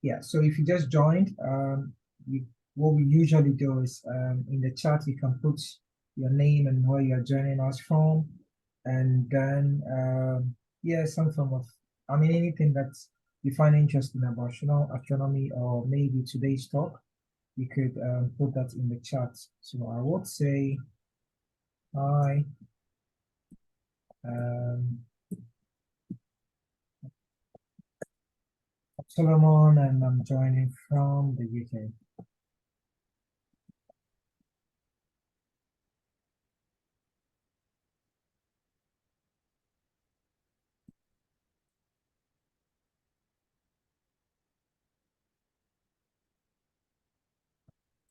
Yeah, so if you just joined, what we usually do is in the chat, you can put your name and where you're joining us from. And then, yeah, some form of, I mean, anything that you find interesting about astronomy or maybe today's talk, you could put that in the chat. So I would say hi. Solomon, and I'm joining from the UK.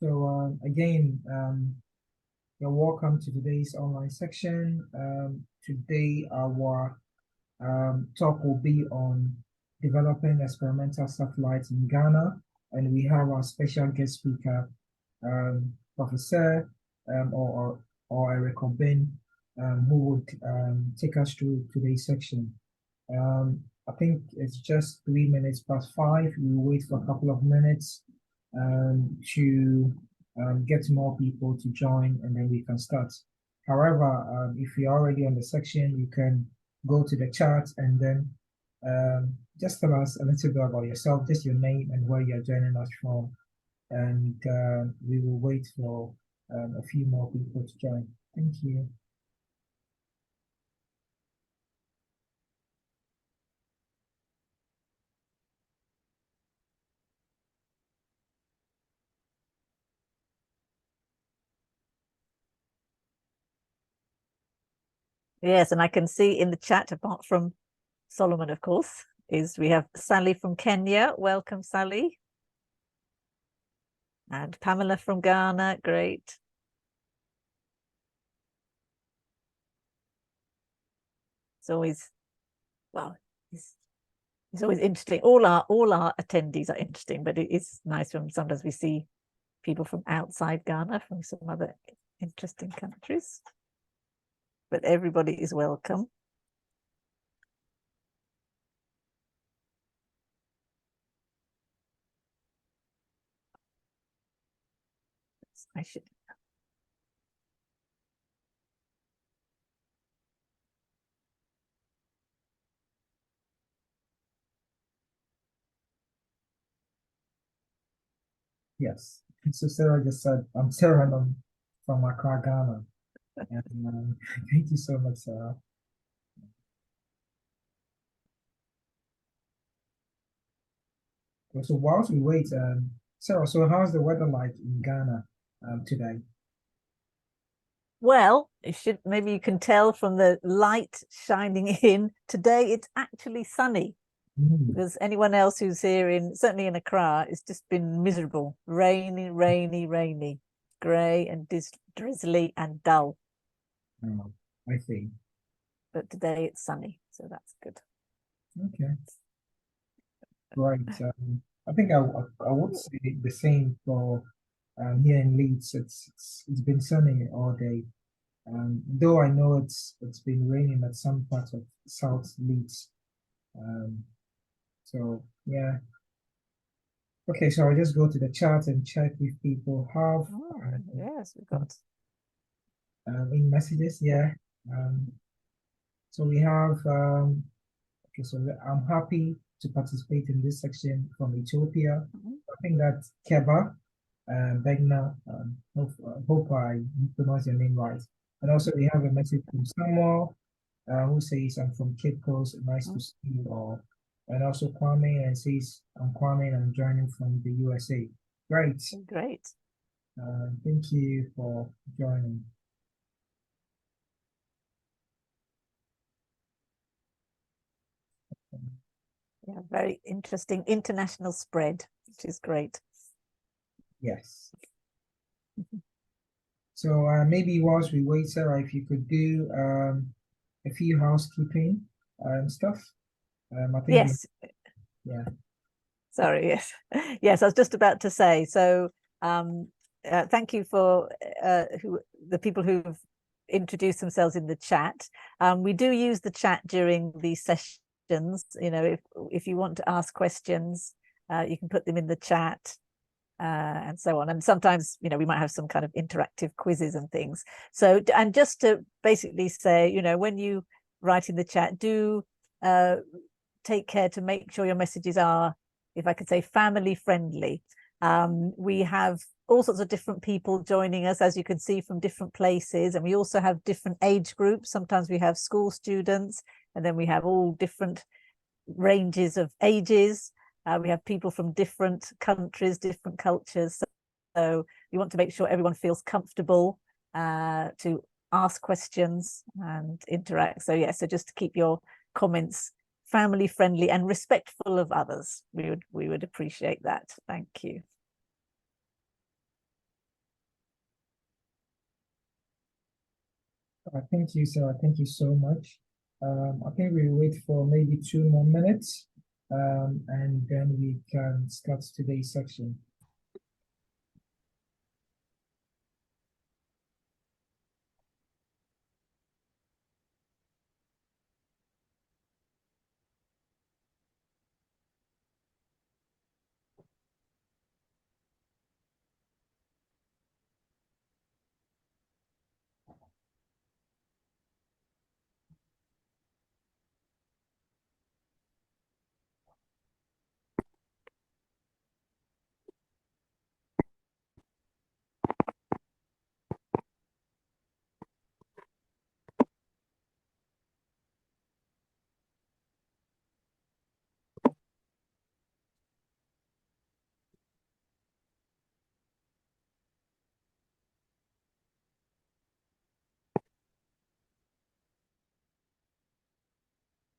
So again, you're welcome to today's online section. Today our talk will be on developing experimental satellites in Ghana, and we have our special guest speaker, Profesir or Eric Obeng, who would take us through today's section. I think it's just 3 minutes past 5. We'll wait for a couple of minutes to get more people to join, and then we can start. However, if you're already on the section, you can go to the chat and then just tell us a little bit about yourself, just your name and where you're joining us from. And we will wait for a few more people to join. Thank you. Yes, and I can see in the chat, apart from Solomon, of course, we have Sally from Kenya. Welcome, Sally. And Pamela from Ghana. Great. It's always, well, it's always interesting. All our attendees are interesting, but it is nice when sometimes we see people from outside Ghana, from some other interesting countries. But everybody is welcome. I should. Yes. So Sarah just said, I'm Sarah from Accra, Ghana. And thank you so much, Sarah. So whilst we wait, Sarah, so how's the weather like in Ghana today? Well, maybe you can tell from the light shining in. Today it's actually sunny. Because anyone else who's here certainly in Accra, it's just been miserable, rainy, grey and drizzly and dull. Oh, I see. But today it's sunny, so that's good. Okay. Right. I think I would say the same for here in Leeds. It's been sunny all day. Though I know it's been raining at some parts of South Leeds. So yeah. Okay, so I'll just go to the chat and check if people have. Yes, we've got in messages, yeah. So we have. Okay, so I'm happy to participate in this section from Ethiopia. I think that's Keba, Begna. Hope I pronounce your name right. And also we have a message from Samuel, who says, I'm from Cape Coast, nice to see you all. And also Kwame, and says, I'm Kwame and I'm joining from the USA. Great. Great. Thank you for joining. Yeah, very interesting international spread, which is great. Yes. So maybe whilst we wait, Sarah, if you could do a few housekeeping stuff. I think yes. Yeah. Sorry. Yes. Yes. I was just about to say. So, thank you for the people who've introduced themselves in the chat. We do use the chat during the session You know, if you want to ask questions, you can put them in the chat. And so on. And sometimes, you know, we might have some kind of interactive quizzes and things. So, and just to basically say, you know, when you write in the chat, do take care to make sure your messages are, if I could say, family friendly. We have all sorts of different people joining us, as you can see, from different places. And we also have different age groups. Sometimes we have school students, and then we have all different ranges of ages. We have people from different countries, different cultures. So we want to make sure everyone feels comfortable to ask questions and interact. So yeah, so just to keep your comments family friendly and respectful of others. We would appreciate that. Thank you. Thank you, Sarah. Thank you so much. I think we'll wait for maybe 2 more minutes, and then we can start today's section.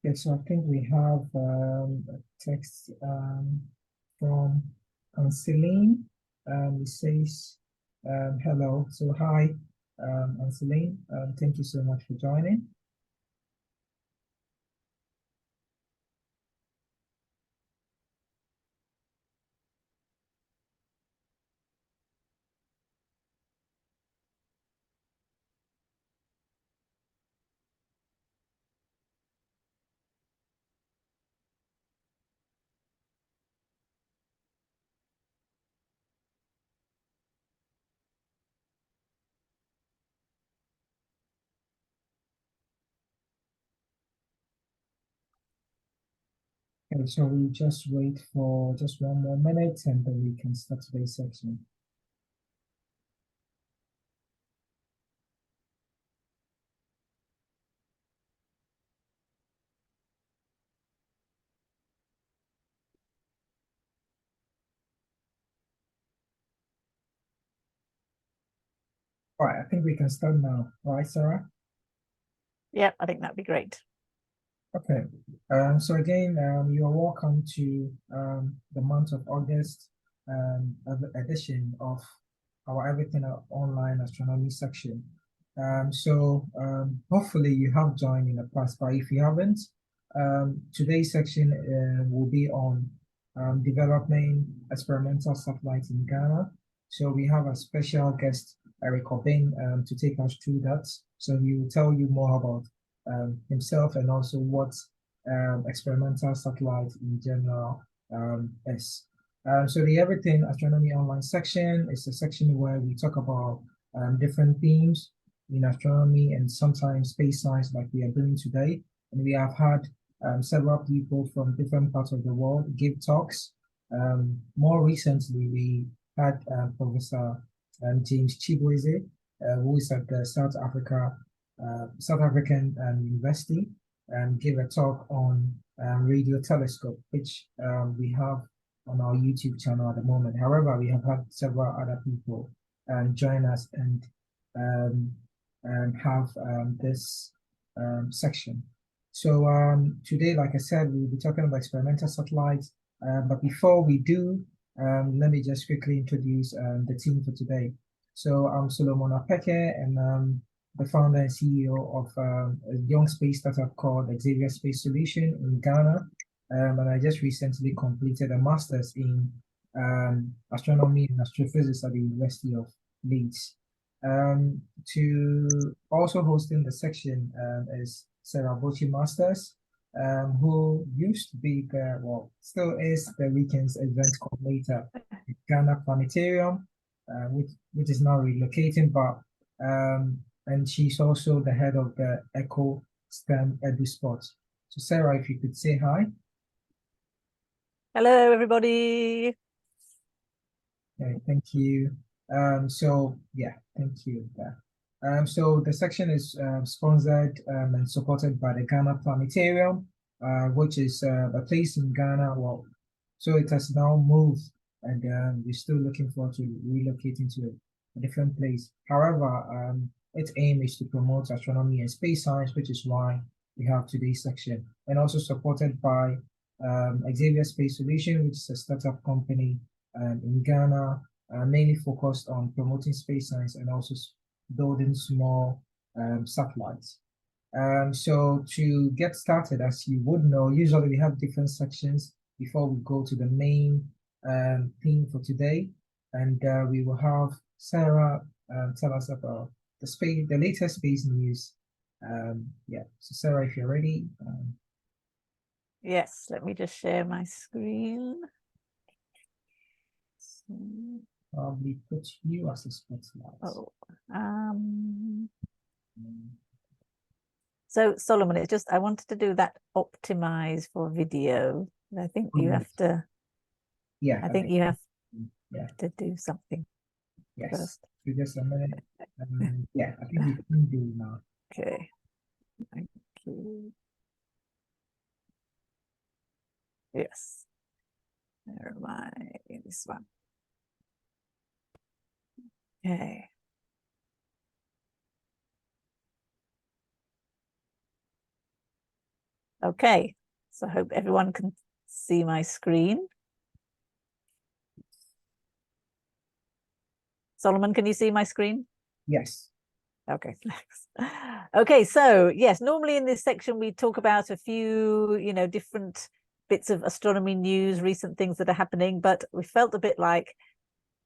Okay, so I think we have a text from Celine. It says, hello. So hi, Celine. Thank you so much for joining. Okay, so we just wait for just 1 more minute and then we can start today's section. All right, I think we can start now. All right, Sarah? Yeah, I think that'd be great. Okay, so again, you are welcome to the month of August edition of our Everything Online Astronomy section. So hopefully you have joined in the past, but if you haven't, today's section will be on developing experimental satellites in Ghana. So we have a special guest, Eric Obeng, to take us through that. So he will tell you more about himself and also what experimental satellite in general is. So the Everything Astronomy Online section is a section where we talk about different themes in astronomy and sometimes space science like we are doing today. And we have had several people from different parts of the world give talks. More recently, we had Professor James Chibueze, who is at the South African University, and give a talk on radio telescope, which we have on our YouTube channel at the moment. However, we have had several other people join us and have this section. So today, like I said, we'll be talking about experimental satellites. But before we do, let me just quickly introduce the team for today. So I'm Solomon Apeke, and the founder and CEO of a young space startup called Xavier Space Solution in Ghana. And I just recently completed a master's in astronomy and astrophysics at the University of Leeds. To also hosting the section is Sarah Bochi Masters. who used to be the, well, still is the weekend's event coordinator at Ghana Planetarium, which is now relocating, but and she's also the head of the Echo STEM Edu Sports. So Sarah, if you could say hi. Hello, everybody. Okay, thank you. So yeah, thank you. So the section is sponsored and supported by the Ghana Planetarium, which is a place in Ghana. Well, so it has now moved, and we're still looking forward to relocating to a different place. However, its aim is to promote astronomy and space science, which is why we have today's section, and also supported by Xavier Space Solution, which is a startup company in Ghana, mainly focused on promoting space science and also building small satellites. So to get started, as you would know, usually we have different sections before we go to the main theme for today. And we will have Sarah tell us about the latest space news. Yeah, so Sarah, if you're ready. Yes, let me just share my screen. Probably put you as a spotlight. Oh, so Solomon, it's just I wanted to do that optimize for video. I think you have to. Yeah, I think you have yeah. to do something Yes. first. Just a minute. Yeah, I think we can do now. Okay. Thank you. Yes. Where am I? This one. Okay. Okay. So I hope everyone can see my screen. Solomon, can you see my screen? Yes. Okay, thanks. Okay, so yes, normally in this section we talk about a few, different bits of astronomy news, recent things that are happening, but we felt a bit like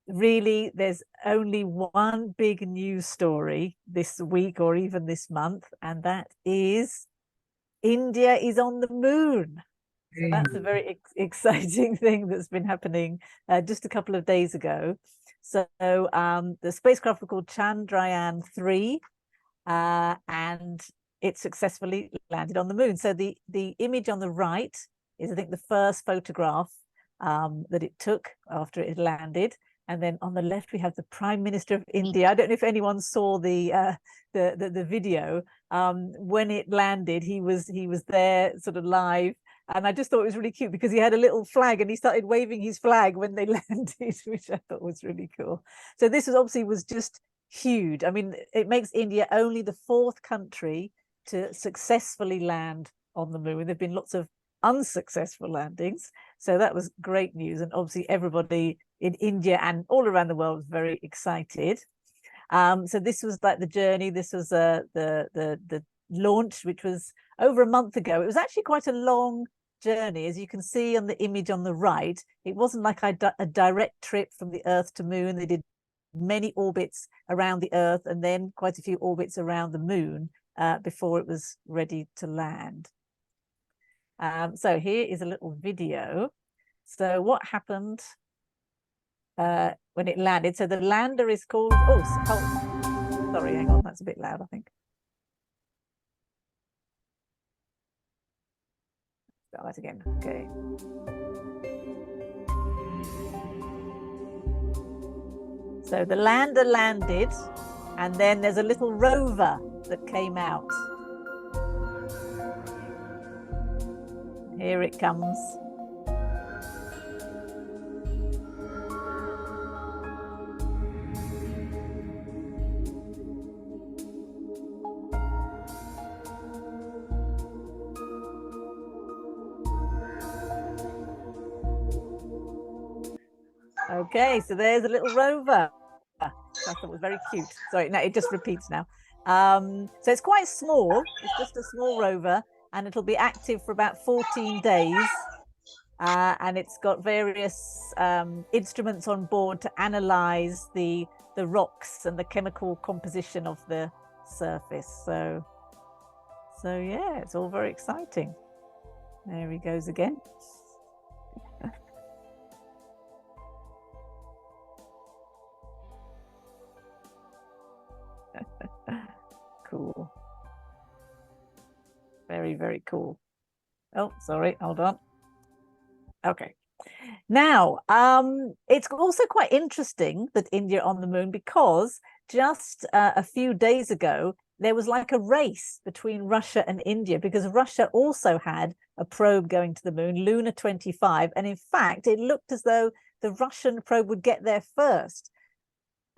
really there's only one big news story this week or even this month, and that is India is on the moon. So that's a very exciting thing that's been happening just a couple of days ago. So the spacecraft was called Chandrayaan-3, and it successfully landed on the moon. So the image on the right is, I think, the first photograph that it took after it had landed. And then on the left, we have the Prime Minister of India. I don't know if anyone saw the video. When it landed, he was there sort of live. And I just thought it was really cute because he had a little flag and he started waving his flag when they landed, which I thought was really cool. So this was just huge. I mean, it makes India only the 4th country to successfully land on the moon. There have been lots of unsuccessful landings. So that was great news. And obviously everybody in India and all around the world was very excited. So this was like the journey. This was the launch, which was over a month ago. It was actually quite a long journey, as you can see on the image on the right. It wasn't like a direct trip from the Earth to moon. They did many orbits around the Earth and then quite a few orbits around the moon before it was ready to land. So here is a little video. So what happened when it landed? So the lander is called, sorry, hang on, that's a bit loud, I think. Start that again. Okay. So the lander landed, and then there's a little rover that came out. Here it comes. Okay, so there's a little rover. I thought it was very cute. Sorry, no, it just repeats now. So it's quite small. It's just a small rover, and it'll be active for about 14 days. And it's got various instruments on board to analyze the rocks and the chemical composition of the surface. So yeah, it's all very exciting. There he goes again. Cool. Very, very cool. Oh, sorry, hold on. Okay. Now, it's also quite interesting that India on the moon, because just a few days ago, there was like a race between Russia and India, because Russia also had a probe going to the moon, Luna 25. And in fact, it looked as though the Russian probe would get there first.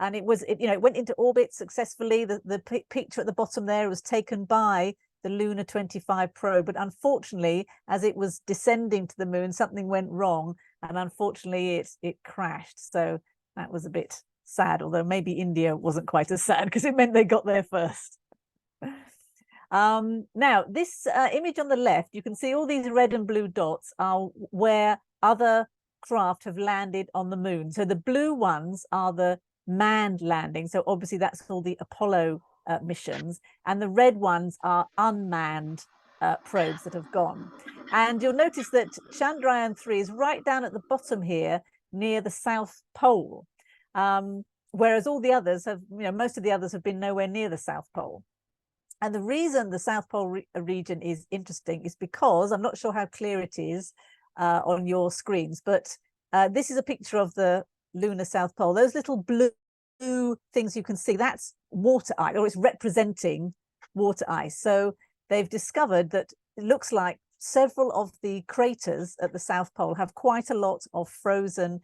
And it went into orbit successfully. The picture at the bottom there was taken by the Luna 25 probe. But unfortunately, as it was descending to the moon, something went wrong. And unfortunately, it crashed. So that was a bit sad, although maybe India wasn't quite as sad because it meant they got there first. Now, this image on the left, you can see all these red and blue dots are where other craft have landed on the moon. So the blue ones are the manned landing. So obviously that's all the Apollo missions. And the red ones are unmanned probes that have gone. And you'll notice that Chandrayaan-3 is right down at the bottom here near the South Pole. Whereas all the others have, most of the others have been nowhere near the South Pole. And the reason the South Pole region is interesting is because, I'm not sure how clear it is on your screens, but this is a picture of the lunar South Pole. Those little blue things you can see, that's water ice, or it's representing water ice. So they've discovered that it looks like several of the craters at the South Pole have quite a lot of frozen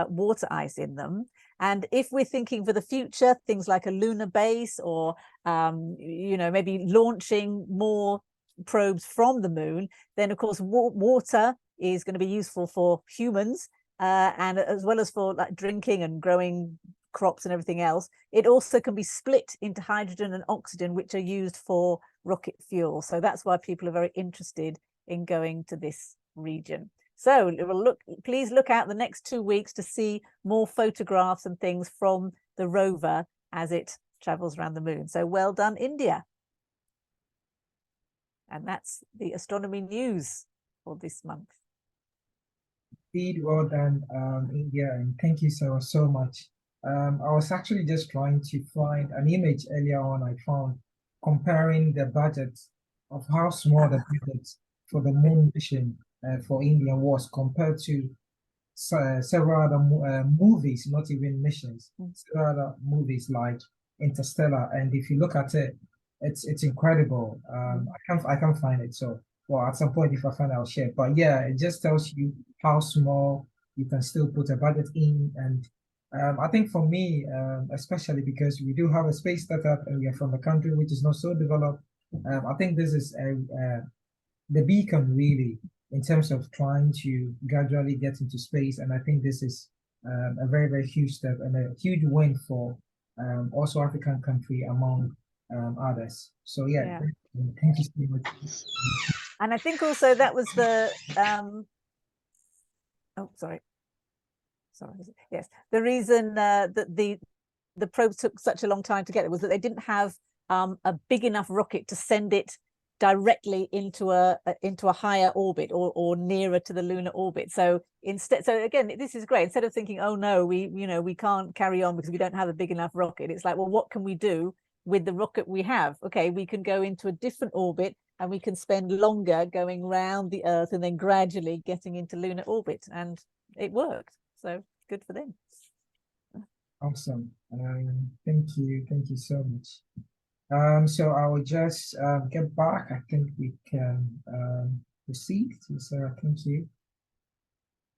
water ice in them. And if we're thinking for the future, things like a lunar base, or maybe launching more probes from the moon, then of course water is going to be useful for humans, and as well as for like drinking and growing crops and everything else. It also can be split into hydrogen and oxygen, which are used for rocket fuel. So that's why people are very interested in going to this region. So please look out the next 2 weeks to see more photographs and things from the rover as it travels around the moon. So well done, India. And that's the astronomy news for this month. Indeed, well done, India, and thank you so much. I was actually just trying to find an image earlier on. I found comparing the budget of how small the budget for the moon mission for India was compared to several other movies, not even missions, several other movies like Interstellar. And if you look at it, it's incredible. I can't find it. So, well, at some point, if I find, I'll share. But yeah, it just tells you how small you can still put a budget in. And I think for me, especially because we do have a space startup and we are from a country which is not so developed, I think this is the beacon really in terms of trying to gradually get into space. And I think this is a very, very huge step and a huge win for also African country among others. So yeah. Thank you so much. And I think also that was the yes, the reason that the probe took such a long time to get it was that they didn't have a big enough rocket to send it directly into a higher orbit or nearer to the lunar orbit. So again, this is great. Instead of thinking, oh no, we can't carry on because we don't have a big enough rocket, it's like, well, what can we do with the rocket we have? Okay, we can go into a different orbit and we can spend longer going around the Earth and then gradually getting into lunar orbit, and it worked. So good for them. Awesome. Thank you so much. So I will just get back. I think we can proceed. Sarah, thank you.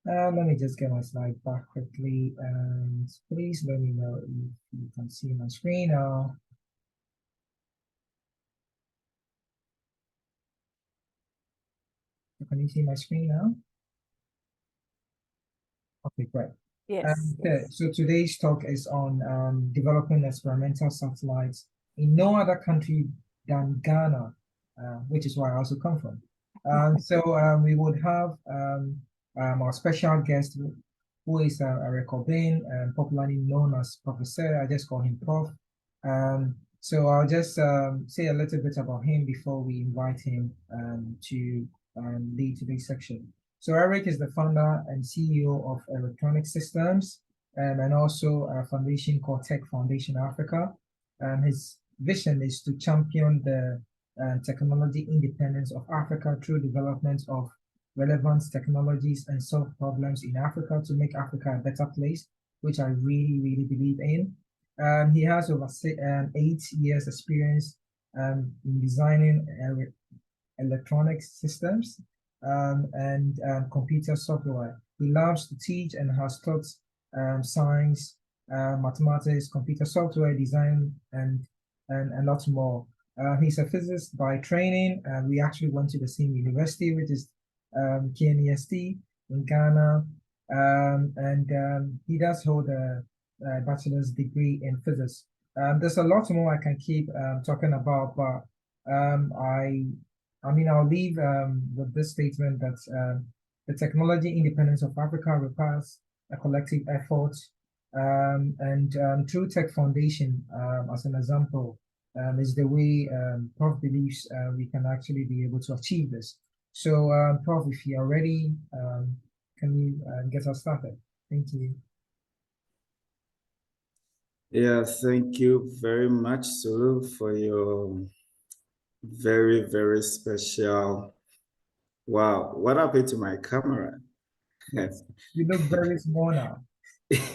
Let me just get my slide back quickly, and please let me know if you can see my screen now. Can you see my screen now? Okay, great. Yes. Okay, so today's talk is on developing experimental satellites in no other country than Ghana, which is where I also come from. So we would have our special guest, who is Eric Obeng, popularly known as Profesir. I just call him Prof. So I'll just say a little bit about him before we invite him to lead today's section. So Eric is the founder and CEO of Electronic Systems, and also a foundation called Tech Foundation Africa. His vision is to champion the technology independence of Africa through development of relevant technologies and solve problems in Africa to make Africa a better place, which I really, really believe in. He has over 8 years experience in designing electronic systems and computer software. He loves to teach and has taught science, mathematics, computer software design, and a lot more. He's a physicist by training. We actually went to the same university, which is KNEST in Ghana. He does hold a bachelor's degree in physics. There's a lot more I can keep talking about, but I mean, I'll leave with this statement that the technology independence of Africa requires a collective effort. Through Tech Foundation, as an example, is the way Prof believes we can actually be able to achieve this. So, Prof, if you're ready, can you get us started? Thank you. Yeah, thank you very much, Sulu, for your very, very special. Wow, what happened to my camera? You look very small now.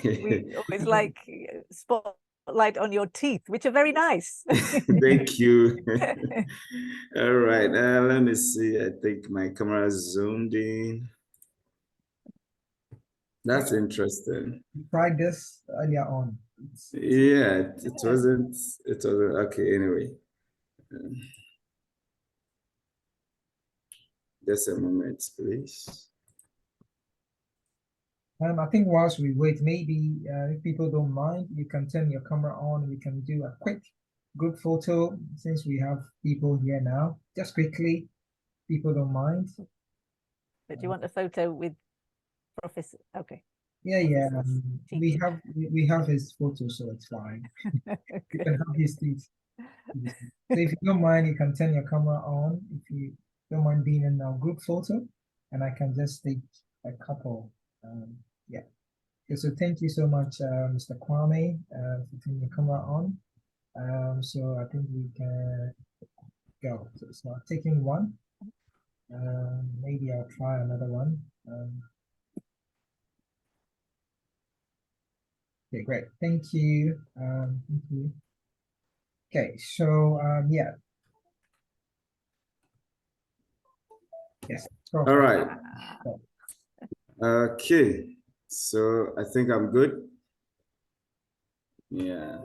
We always like spotlight on your teeth, which are very nice. Thank you. All right, let me see. I think my camera zoomed in. That's interesting. You tried this earlier on. Yeah, it wasn't okay. Anyway, just a moment, please. I think whilst we wait, maybe if people don't mind, you can turn your camera on. We can do a quick group photo since we have people here now. Just quickly, people don't mind. But do you want a photo with Profesir? Okay. Yeah. We have his photo, so it's fine. Okay. You can have his teeth. So if you don't mind, you can turn your camera on. If you don't mind being in our group photo, and I can just take a couple. Yeah. Okay, so thank you so much, Mr. Kwame, for turning your camera on. So I think we can go. So it's not taking one. Maybe I'll try another one. Okay, great. Thank you. Thank you. Okay, so yeah. Yes. All right. Okay, so I think I'm good. Yeah.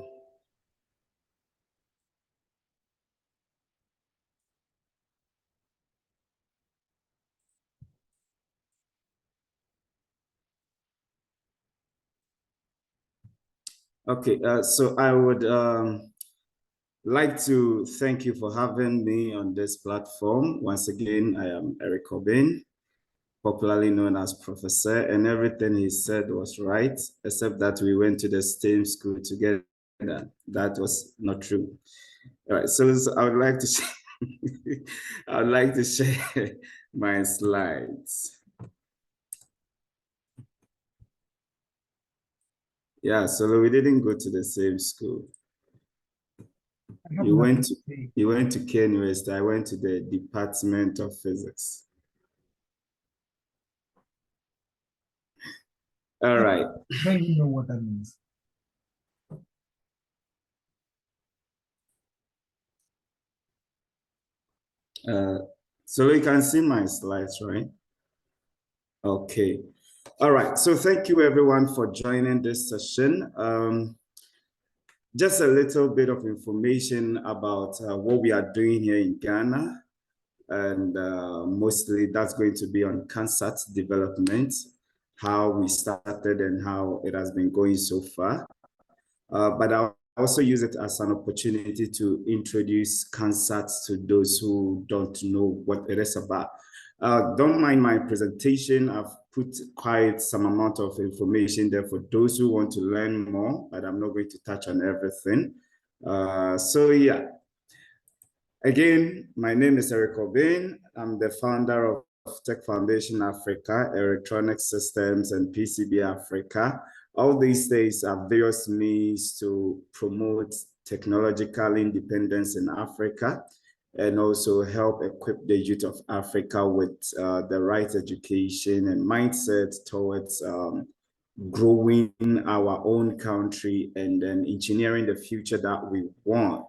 Okay, so I would like to thank you for having me on this platform. Once again, I am Eric Obeng, popularly known as Profesir, and everything he said was right, except that we went to the same school together. That was not true. All right, so I would like to I would like to share my slides. Yeah, so we didn't go to the same school. You went to KNUST. I went to the Department of Physics. All right. I don't even know what that means. So you can see my slides, right? Okay. All right. So thank you everyone for joining this session. Just a little bit of information about what we are doing here in Ghana. And mostly that's going to be on CanSat development, how we started and how it has been going so far. But I'll also use it as an opportunity to introduce CanSats to those who don't know what it is about. Don't mind my presentation. I've put quite some amount of information there for those who want to learn more, but I'm not going to touch on everything. So yeah. Again, my name is Eric Obeng. I'm the founder of Tech Foundation Africa, Electronic Systems, and PCB Africa. All these days are various means to promote technological independence in Africa and also help equip the youth of Africa with the right education and mindset towards growing our own country and then engineering the future that we want.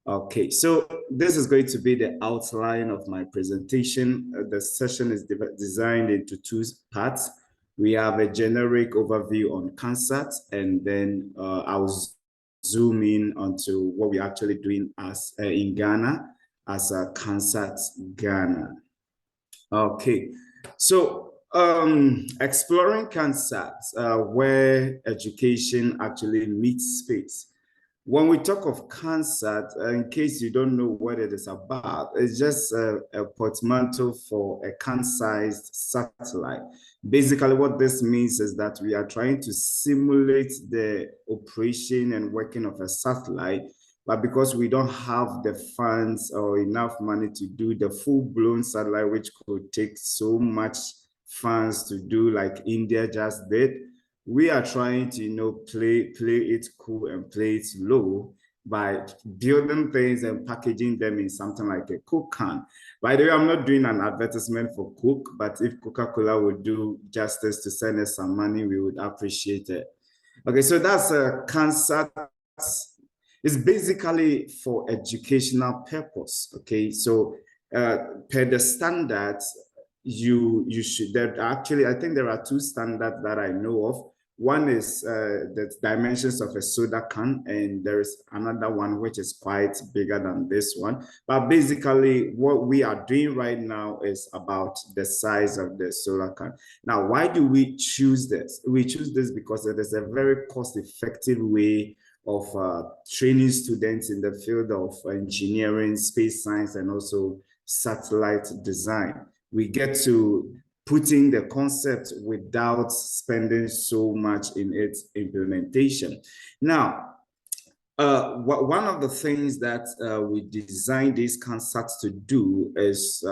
Okay, so this is going to be the outline of my presentation. The session is designed into two parts. We have a generic overview on CanSat, and then I'll zoom in onto what we're actually doing as in Ghana as a CanSat Ghana. Okay, so exploring CanSat, where education actually meets space. When we talk of CanSat, in case you don't know what it is about, it's just a portmanteau for a can-sized satellite. Basically, what this means is that we are trying to simulate the operation and working of a satellite, but because we don't have the funds or enough money to do the full-blown satellite, which could take so much funds to do like India just did, we are trying to, play it cool and play it low by building things and packaging them in something like a Coke can. By the way, I'm not doing an advertisement for Coke, but if Coca-Cola would do justice to send us some money, we would appreciate it. Okay, so that's a CanSat. It's basically for educational purpose. Okay, so per the standards, you should, actually, I think there are two standards that I know of. One is the dimensions of a soda can, and there is another one which is quite bigger than this one. But basically, what we are doing right now is about the size of the soda can. Now, why do we choose this? We choose this because it is a very cost-effective way of training students in the field of engineering, space science, and also satellite design. We get to putting the concept without spending so much in its implementation. Now, one of the things that we designed these CanSats to do is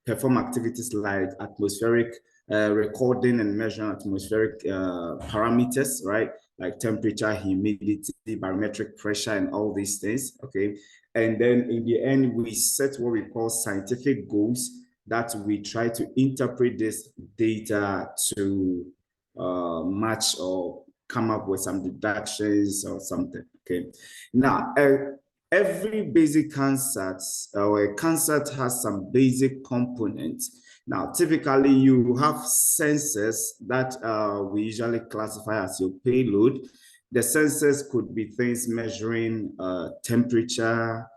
perform activities like atmospheric recording and measuring atmospheric parameters, right? Like temperature, humidity, barometric pressure, and all these things, okay? And then in the end, we set what we call scientific goals that we try to interpret this data to match or come up with some deductions or something, okay? Now, every basic CanSat or a CanSat has some basic components. Now, typically you have sensors that we usually classify as your payload. The sensors could be things measuring temperature,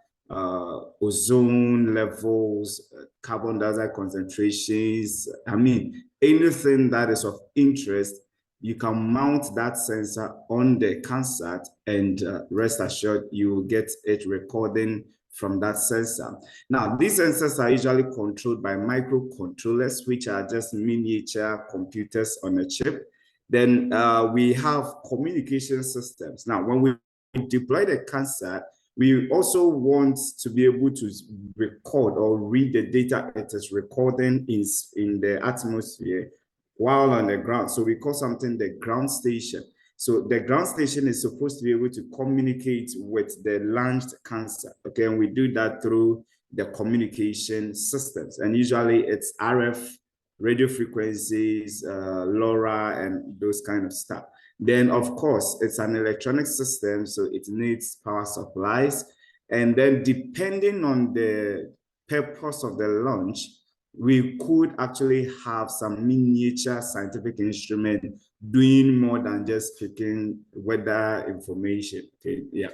ozone levels, carbon dioxide concentrations. I mean, anything that is of interest, you can mount that sensor on the CanSat and rest assured you will get it recording from that sensor. Now, these sensors are usually controlled by microcontrollers, which are just miniature computers on a chip. Then we have communication systems. Now, when we deploy the CanSat, we also want to be able to record or read the data it is recording in the atmosphere while on the ground. So we call something the ground station. So the ground station is supposed to be able to communicate with the launched CanSat, okay? And we do that through the communication systems. And usually it's RF, radio frequencies, LoRa, and those kind of stuff. Then, of course, it's an electronic system, so it needs power supplies. And then depending on the purpose of the launch, we could actually have some miniature scientific instrument doing more than just picking weather information, okay, yeah.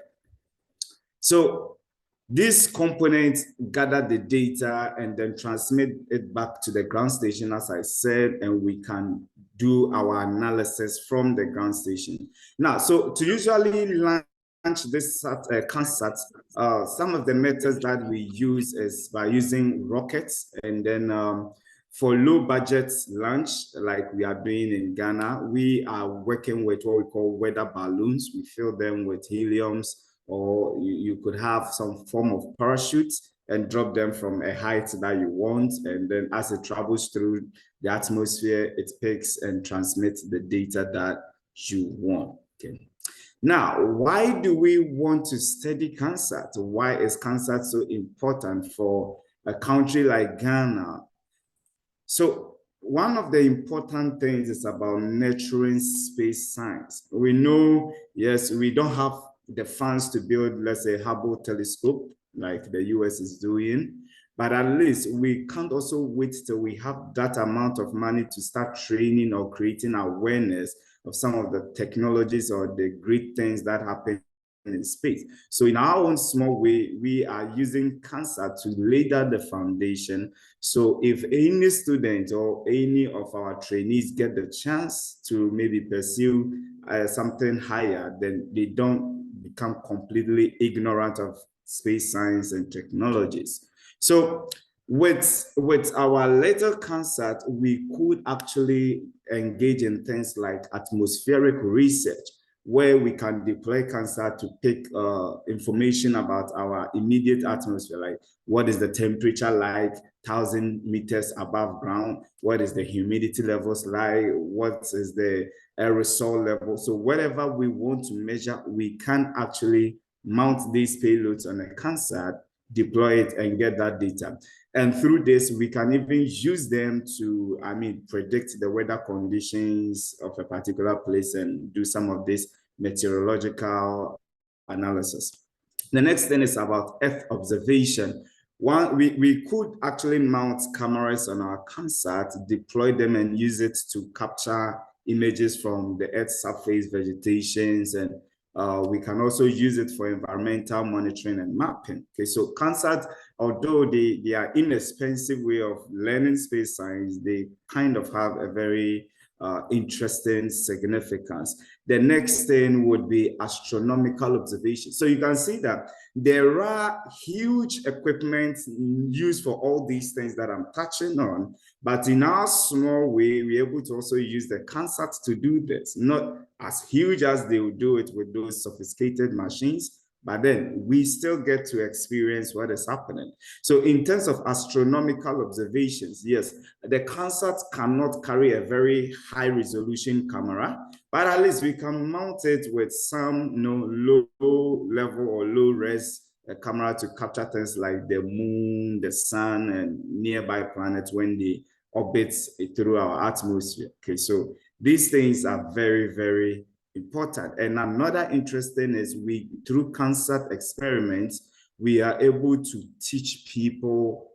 So these components gather the data and then transmit it back to the ground station, as I said, and we can do our analysis from the ground station. Now, so to usually launch this CanSat, some of the methods that we use is by using rockets, and then for low budget launch, like we are doing in Ghana, we are working with what we call weather balloons. We fill them with heliums or you could have some form of parachute and drop them from a height that you want. And then as it travels through the atmosphere, it picks and transmits the data that you want. Okay. Now, why do we want to study CanSat? Why is CanSat so important for a country like Ghana? So one of the important things is about nurturing space science. We know, yes, we don't have the funds to build, let's say, Hubble telescope like the US is doing, but at least we can't also wait till we have that amount of money to start training or creating awareness of some of the technologies or the great things that happen in space. So in our own small way, we are using CanSat to lay down the foundation. So if any student or any of our trainees get the chance to maybe pursue something higher, then they don't become completely ignorant of space science and technologies. So with our little CanSat, we could actually engage in things like atmospheric research, where we can deploy CanSat to pick information about our immediate atmosphere, like what is the temperature like 1,000 meters above ground, what is the humidity levels like, what is the aerosol level. So whatever we want to measure, we can actually mount these payloads on a CanSat, deploy it, and get that data. And through this, we can even use them to, predict the weather conditions of a particular place and do some of this meteorological analysis. The next thing is about Earth observation. We could actually mount cameras on our CanSat, deploy them, and use it to capture images from the Earth's surface, vegetations, and we can also use it for environmental monitoring and mapping. Okay, so CanSat, although they are inexpensive way of learning space science, they kind of have a very interesting significance. The next thing would be astronomical observation. So you can see that there are huge equipment used for all these things that I'm touching on, but in our small way, we're able to also use the CanSat to do this. Not as huge as they would do it with those sophisticated machines, but then we still get to experience what is happening. So in terms of astronomical observations, yes, the CanSat cannot carry a very high resolution camera, but at least we can mount it with some low level or low res camera to capture things like the moon, the sun, and nearby planets when they orbit through our atmosphere. Okay, so these things are very, very important. And another interesting is through CanSat experiments, we are able to teach people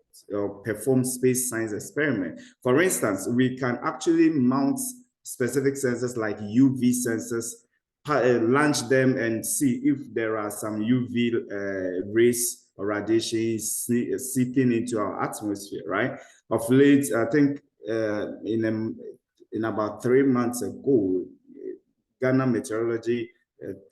perform space science experiment. For instance, we can actually mount specific sensors like UV sensors, launch them and see if there are some UV rays or radiations seeping into our atmosphere, right? Of late, I think in about 3 months ago, Ghana meteorology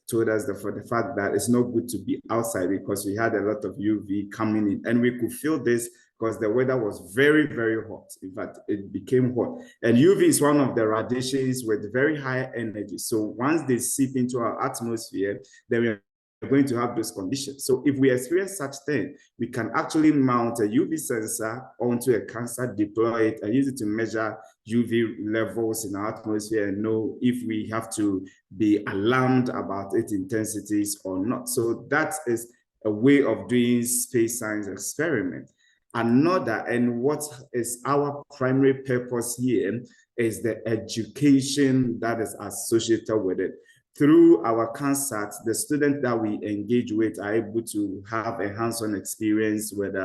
told us for the fact that it's not good to be outside because we had a lot of UV coming in, and we could feel this because the weather was very, very hot. In fact, it became hot. And UV is one of the radiations with very high energy. So once they seep into our atmosphere, then we're going to have those conditions. So if we experience such thing, we can actually mount a UV sensor onto a CanSat, deploy it, and use it to measure UV levels in our atmosphere and know if we have to be alarmed about its intensities or not. So that is a way of doing space science experiment. Another, and what is our primary purpose here, is the education that is associated with it. Through our CanSat, the students that we engage with are able to have a hands-on experience with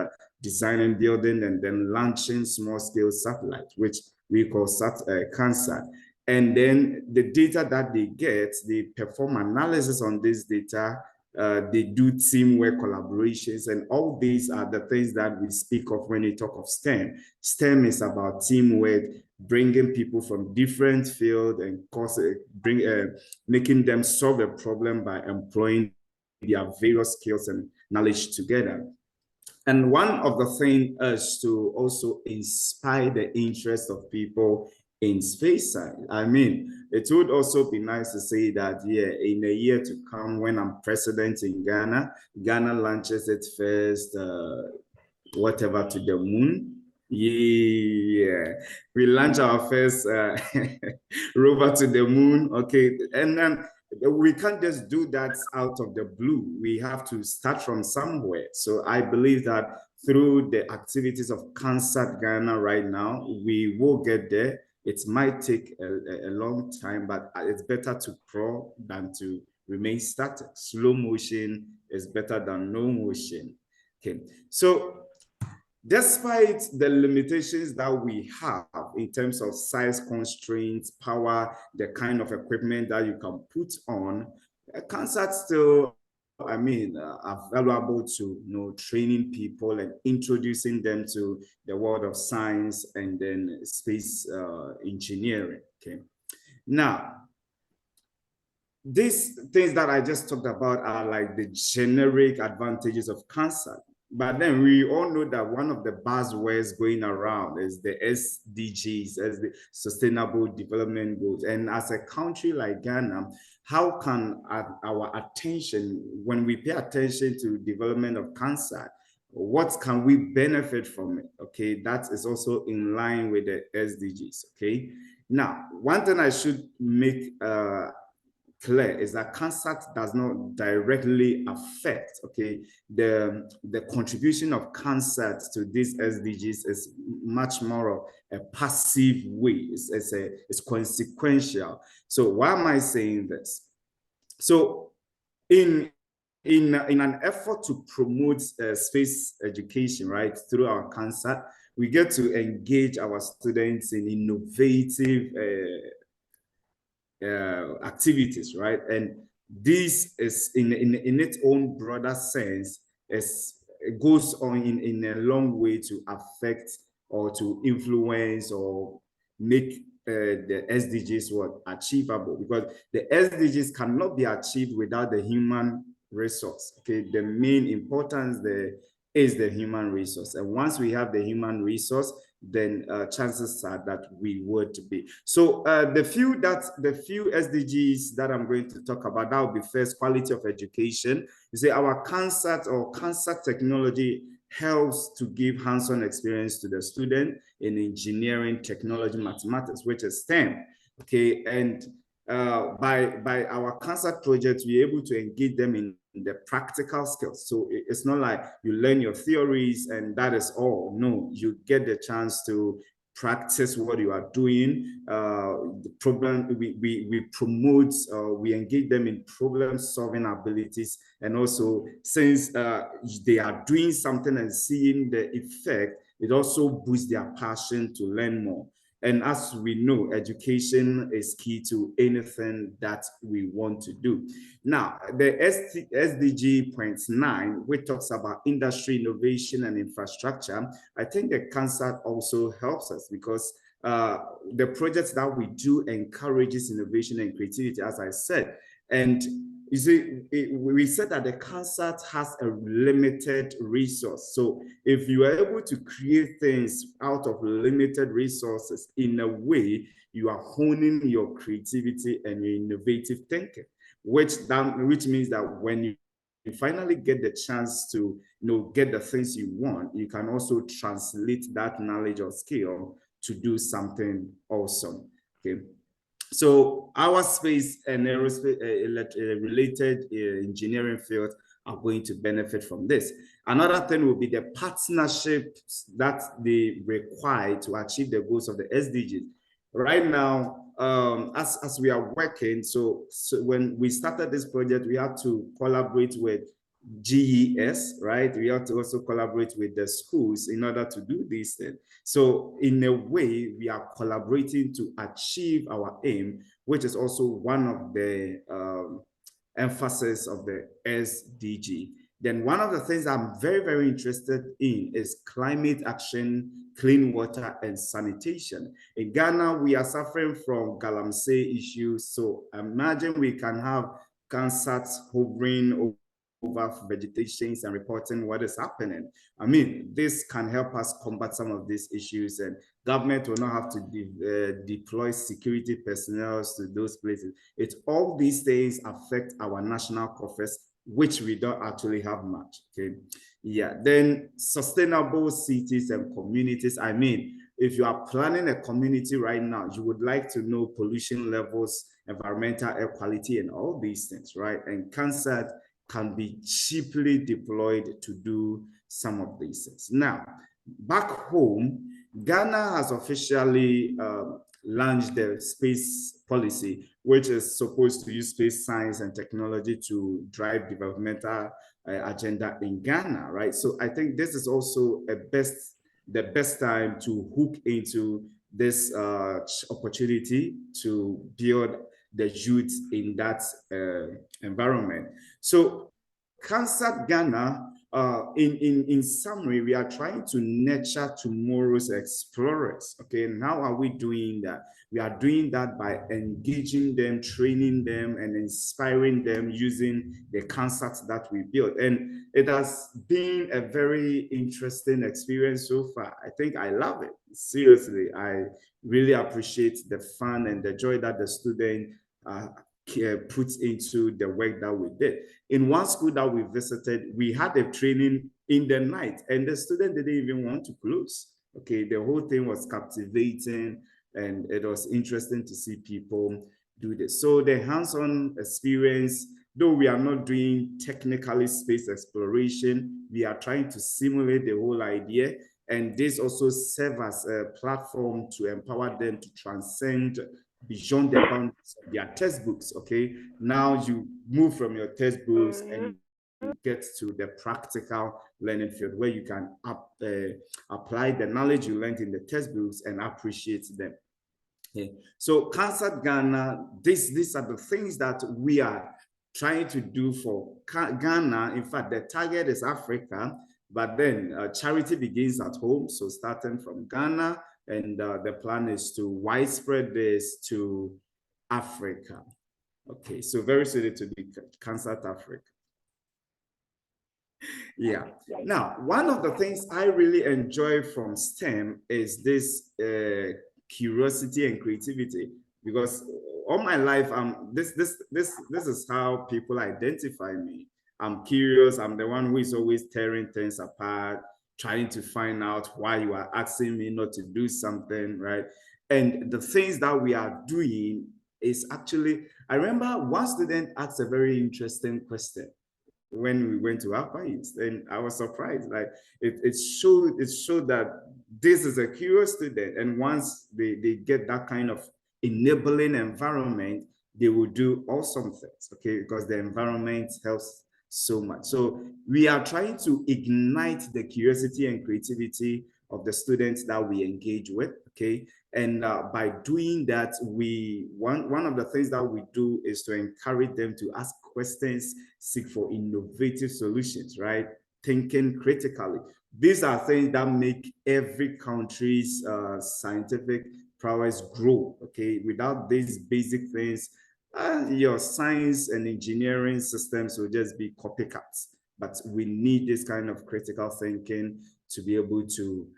designing, building, and then launching small-scale satellites, which we call CanSat. And then the data that they get, they perform analysis on this data. They do teamwork, collaborations, and all these are the things that we speak of when we talk of STEM. STEM is about teamwork, bringing people from different fields and making them solve a problem by employing their various skills and knowledge together. And one of the things is to also inspire the interest of people in space science. I mean, it would also be nice to say that, yeah, in a year to come, when I'm president in Ghana, Ghana launches its first whatever to the moon. Yeah, we launch our first rover to the moon. Okay, and then we can't just do that out of the blue. We have to start from somewhere. So I believe that through the activities of CanSat Ghana right now, we will get there. It might take a long time, but it's better to crawl than to remain static. Slow motion is better than no motion. Okay, so despite the limitations that we have in terms of size constraints, power, the kind of equipment that you can put on, CanSats still, I mean, are valuable to training people and introducing them to the world of science and then space engineering. Okay, now these things that I just talked about are like the generic advantages of CanSat. But then we all know that one of the buzzwords going around is the SDGs, as the Sustainable Development Goals. And as a country like Ghana, how can our attention, when we pay attention to development of CanSat, what can we benefit from it? Okay, that is also in line with the SDGs. Okay, now one thing I should make clear is that CanSat does not directly affect, okay, the contribution of CanSat to these SDGs is much more of a passive way. It's consequential. So why am I saying this? So in an effort to promote space education, right, through our CanSat, we get to engage our students in innovative activities, right? And this is in its own broader sense, it goes on in a long way to affect or to influence or make the SDGs achievable, because the SDGs cannot be achieved without the human resource. Okay, the main importance there is the human resource, and once we have the human resource, then chances are that we would be. So the few SDGs that I'm going to talk about, that will be first, quality of education. You see, our CanSat or CanSat technology helps to give hands-on experience to the student in engineering, technology, mathematics, which is STEM. Okay, and by our CanSat project, we're able to engage them in the practical skills. So it's not like you learn your theories and that is all. No, you get the chance to practice what you are doing. The problem, we promote, we engage them in problem solving abilities. And also, since they are doing something and seeing the effect, it also boosts their passion to learn more. And as we know, education is key to anything that we want to do. Now, the SDG point 9, which talks about industry, innovation, and infrastructure, I think the CanSat also helps us, because the projects that we do encourages innovation and creativity, as I said. And you see, we said that the CanSat has a limited resource. So if you are able to create things out of limited resources, in a way, you are honing your creativity and your innovative thinking, which means that when you finally get the chance to get the things you want, you can also translate that knowledge or skill to do something awesome. Okay. So our space and aerospace related engineering fields are going to benefit from this. Another thing will be the partnerships that they require to achieve the goals of the SDGs. Right now, as we are working, so when we started this project, we had to collaborate with GES, right? We have to also collaborate with the schools in order to do this thing. So in a way, we are collaborating to achieve our aim, which is also one of the emphasis of the SDG. Then one of the things I'm very, very interested in is climate action, clean water, and sanitation. In Ghana, we are suffering from galamsey issues. So imagine we can have CanSats hovering over vegetations and reporting what is happening. I mean, this can help us combat some of these issues and Government will not have to deploy security personnel to those places. All these things affect our national coffers, which we don't actually have much. Okay, yeah. Then sustainable cities and communities. I mean, if you are planning a community right now, you would like to know pollution levels, environmental air quality, and all these things, right? And CanSat can be cheaply deployed to do some of these things. Now, back home, Ghana has officially launched the space policy, which is supposed to use space science and technology to drive developmental agenda in Ghana, right? So I think this is also the best time to hook into this opportunity to build the youth in that environment. So CanSat Ghana, in summary, we are trying to nurture tomorrow's explorers. Okay, and how are we doing that? We are doing that by engaging them, training them, and inspiring them using the CanSats that we built. And it has been a very interesting experience so far. I think I love it. Seriously, I really appreciate the fun and the joy that the student puts into the work that we did. In one school that we visited, we had a training in the night, and the student didn't even want to close. Okay, the whole thing was captivating, and it was interesting to see people do this. So the hands-on experience, though we are not doing technically space exploration, we are trying to simulate the whole idea. And this also serves as a platform to empower them to transcend beyond the boundaries of their textbooks. Okay, now you move from your textbooks and you get to the practical learning field where you can apply the knowledge you learned in the textbooks and appreciate them. Okay. So CanSat Ghana, these are the things that we are trying to do for Ghana. In fact, the target is Africa, but then charity begins at home. So starting from Ghana, and the plan is to widespread this to Africa. Okay, so very soon to be CanSat Africa. Yeah. Now, one of the things I really enjoy from STEM is this curiosity and creativity, because all my life, this is how people identify me. I'm curious. I'm the one who is always tearing things apart, trying to find out why you are asking me not to do something, right? And the things that we are doing is actually, I remember one student asked a very interesting question when we went to Upper East, and I was surprised. Like it showed that this is a curious student, and once they get that kind of enabling environment, they will do awesome things. Okay, because the environment helps so much. So we are trying to ignite the curiosity and creativity of the students that we engage with. Okay, and by doing that, one of the things that we do is to encourage them to ask questions, seek for innovative solutions, right? Thinking critically. These are things that make every country's scientific prowess grow. Okay, without these basic things, your science and engineering systems will just be copycats. But we need this kind of critical thinking to be able to.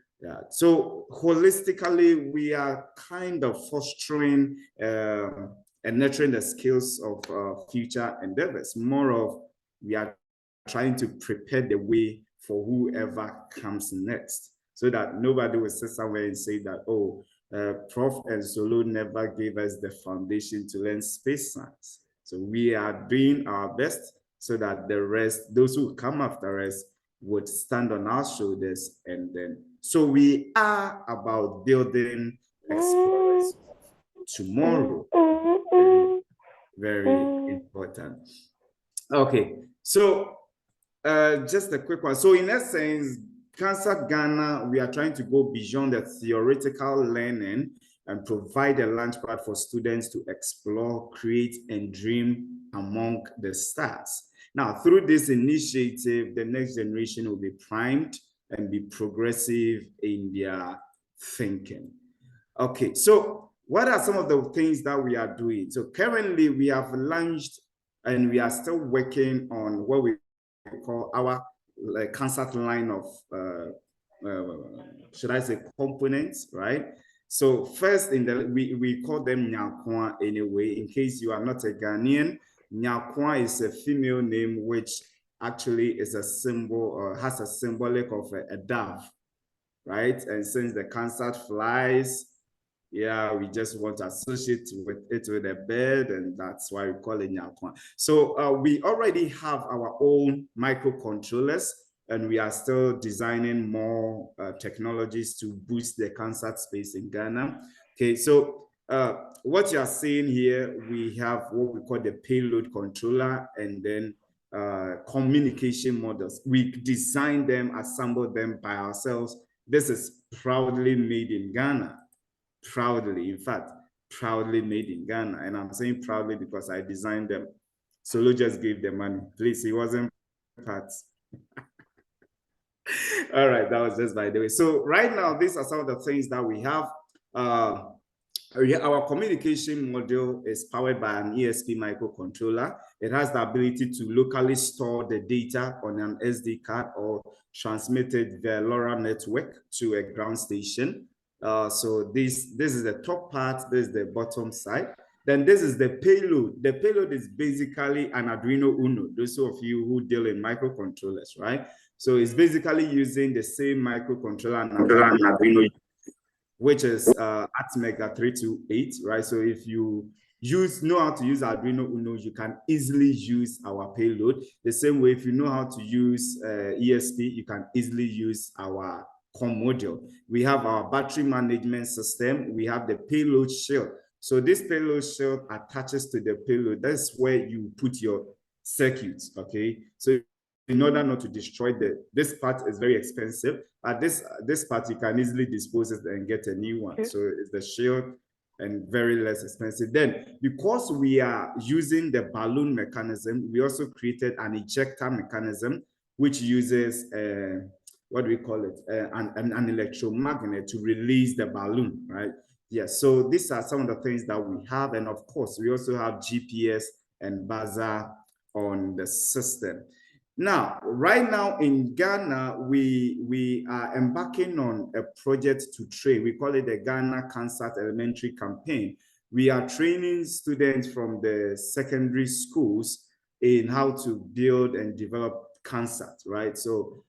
So holistically, we are kind of fostering and nurturing the skills of future endeavors. More of, we are trying to prepare the way for whoever comes next, so that nobody will sit somewhere and say that, oh, Prof and Solo never gave us the foundation to learn space science. So we are doing our best so that the rest, those who come after us, would stand on our shoulders. And then, so we are about building explorers tomorrow. Very important. Okay, so just a quick one. So in essence, CanSat Ghana, we are trying to go beyond the theoretical learning and provide a launchpad for students to explore, create, and dream among the stars. Now, through this initiative, the next generation will be primed and be progressive in their thinking. Okay, so what are some of the things that we are doing? So currently, we have launched and we are still working on what we call our CanSat line of should I say, components, right? So first, we call them Nyarkoa anyway. In case you are not a Ghanaian, Nyarkoa is a female name which actually is a symbol or has a symbolic of a dove, right? And since the CanSat flies, yeah, we just want to associate with it with a bird, and that's why we call it Nyarkoa. So we already have our own microcontrollers, and we are still designing more technologies to boost the CanSat space in Ghana. Okay, so what you are seeing here, we have what we call the payload controller, and then communication models. We design them, assemble them by ourselves. This is proudly made in Ghana. Proudly, in fact, proudly made in Ghana. And I'm saying proudly because I designed them. Solo just gave the money. Please, he wasn't part. All right, that was just by the way. So right now, these are some of the things that we have. Our communication module is powered by an ESP microcontroller. It has the ability to locally store the data on an SD card or transmit it via LoRa network to a ground station. So this is the top part, this is the bottom side. Then this is the payload. The payload is basically an Arduino Uno, those of you who deal in microcontrollers, right? So it's basically using the same microcontroller and Arduino, which is Atmega 328, right? So if you know how to use Arduino Uno, you can easily use our payload. The same way, if you know how to use ESP, you can easily use our COM module. We have our battery management system. We have the payload shield. So this payload shield attaches to the payload. That's where you put your circuits, okay? So in order not to destroy this part is very expensive. This part you can easily dispose it and get a new one. So it's the shield and very less expensive. Then, because we are using the balloon mechanism, we also created an ejector mechanism, which uses what do we call it? An electromagnet to release the balloon, right? Yeah, so these are some of the things that we have. And of course, we also have GPS and buzzer on the system. Now, right now in Ghana, we are embarking on a project to train. We call it the Ghana CanSat Elementary Campaign. We are training students from the secondary schools in how to build and develop CanSat, right? So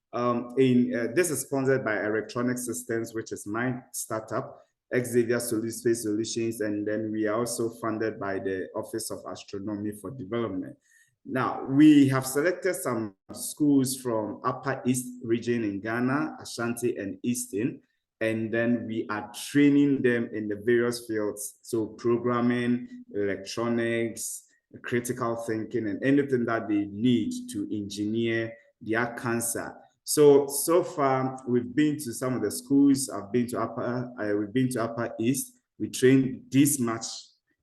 this is sponsored by Erictronics Systems, which is my startup, Xavier Space Solutions, and then we are also funded by the Office of Astronomy for Development. Now, we have selected some schools from Upper East region in Ghana, Ashanti and Eastern, and then we are training them in the various fields. So programming, electronics, critical thinking, and anything that they need to engineer their CanSat. So far, we've been to some of the schools. We've been to Upper East. We trained this much.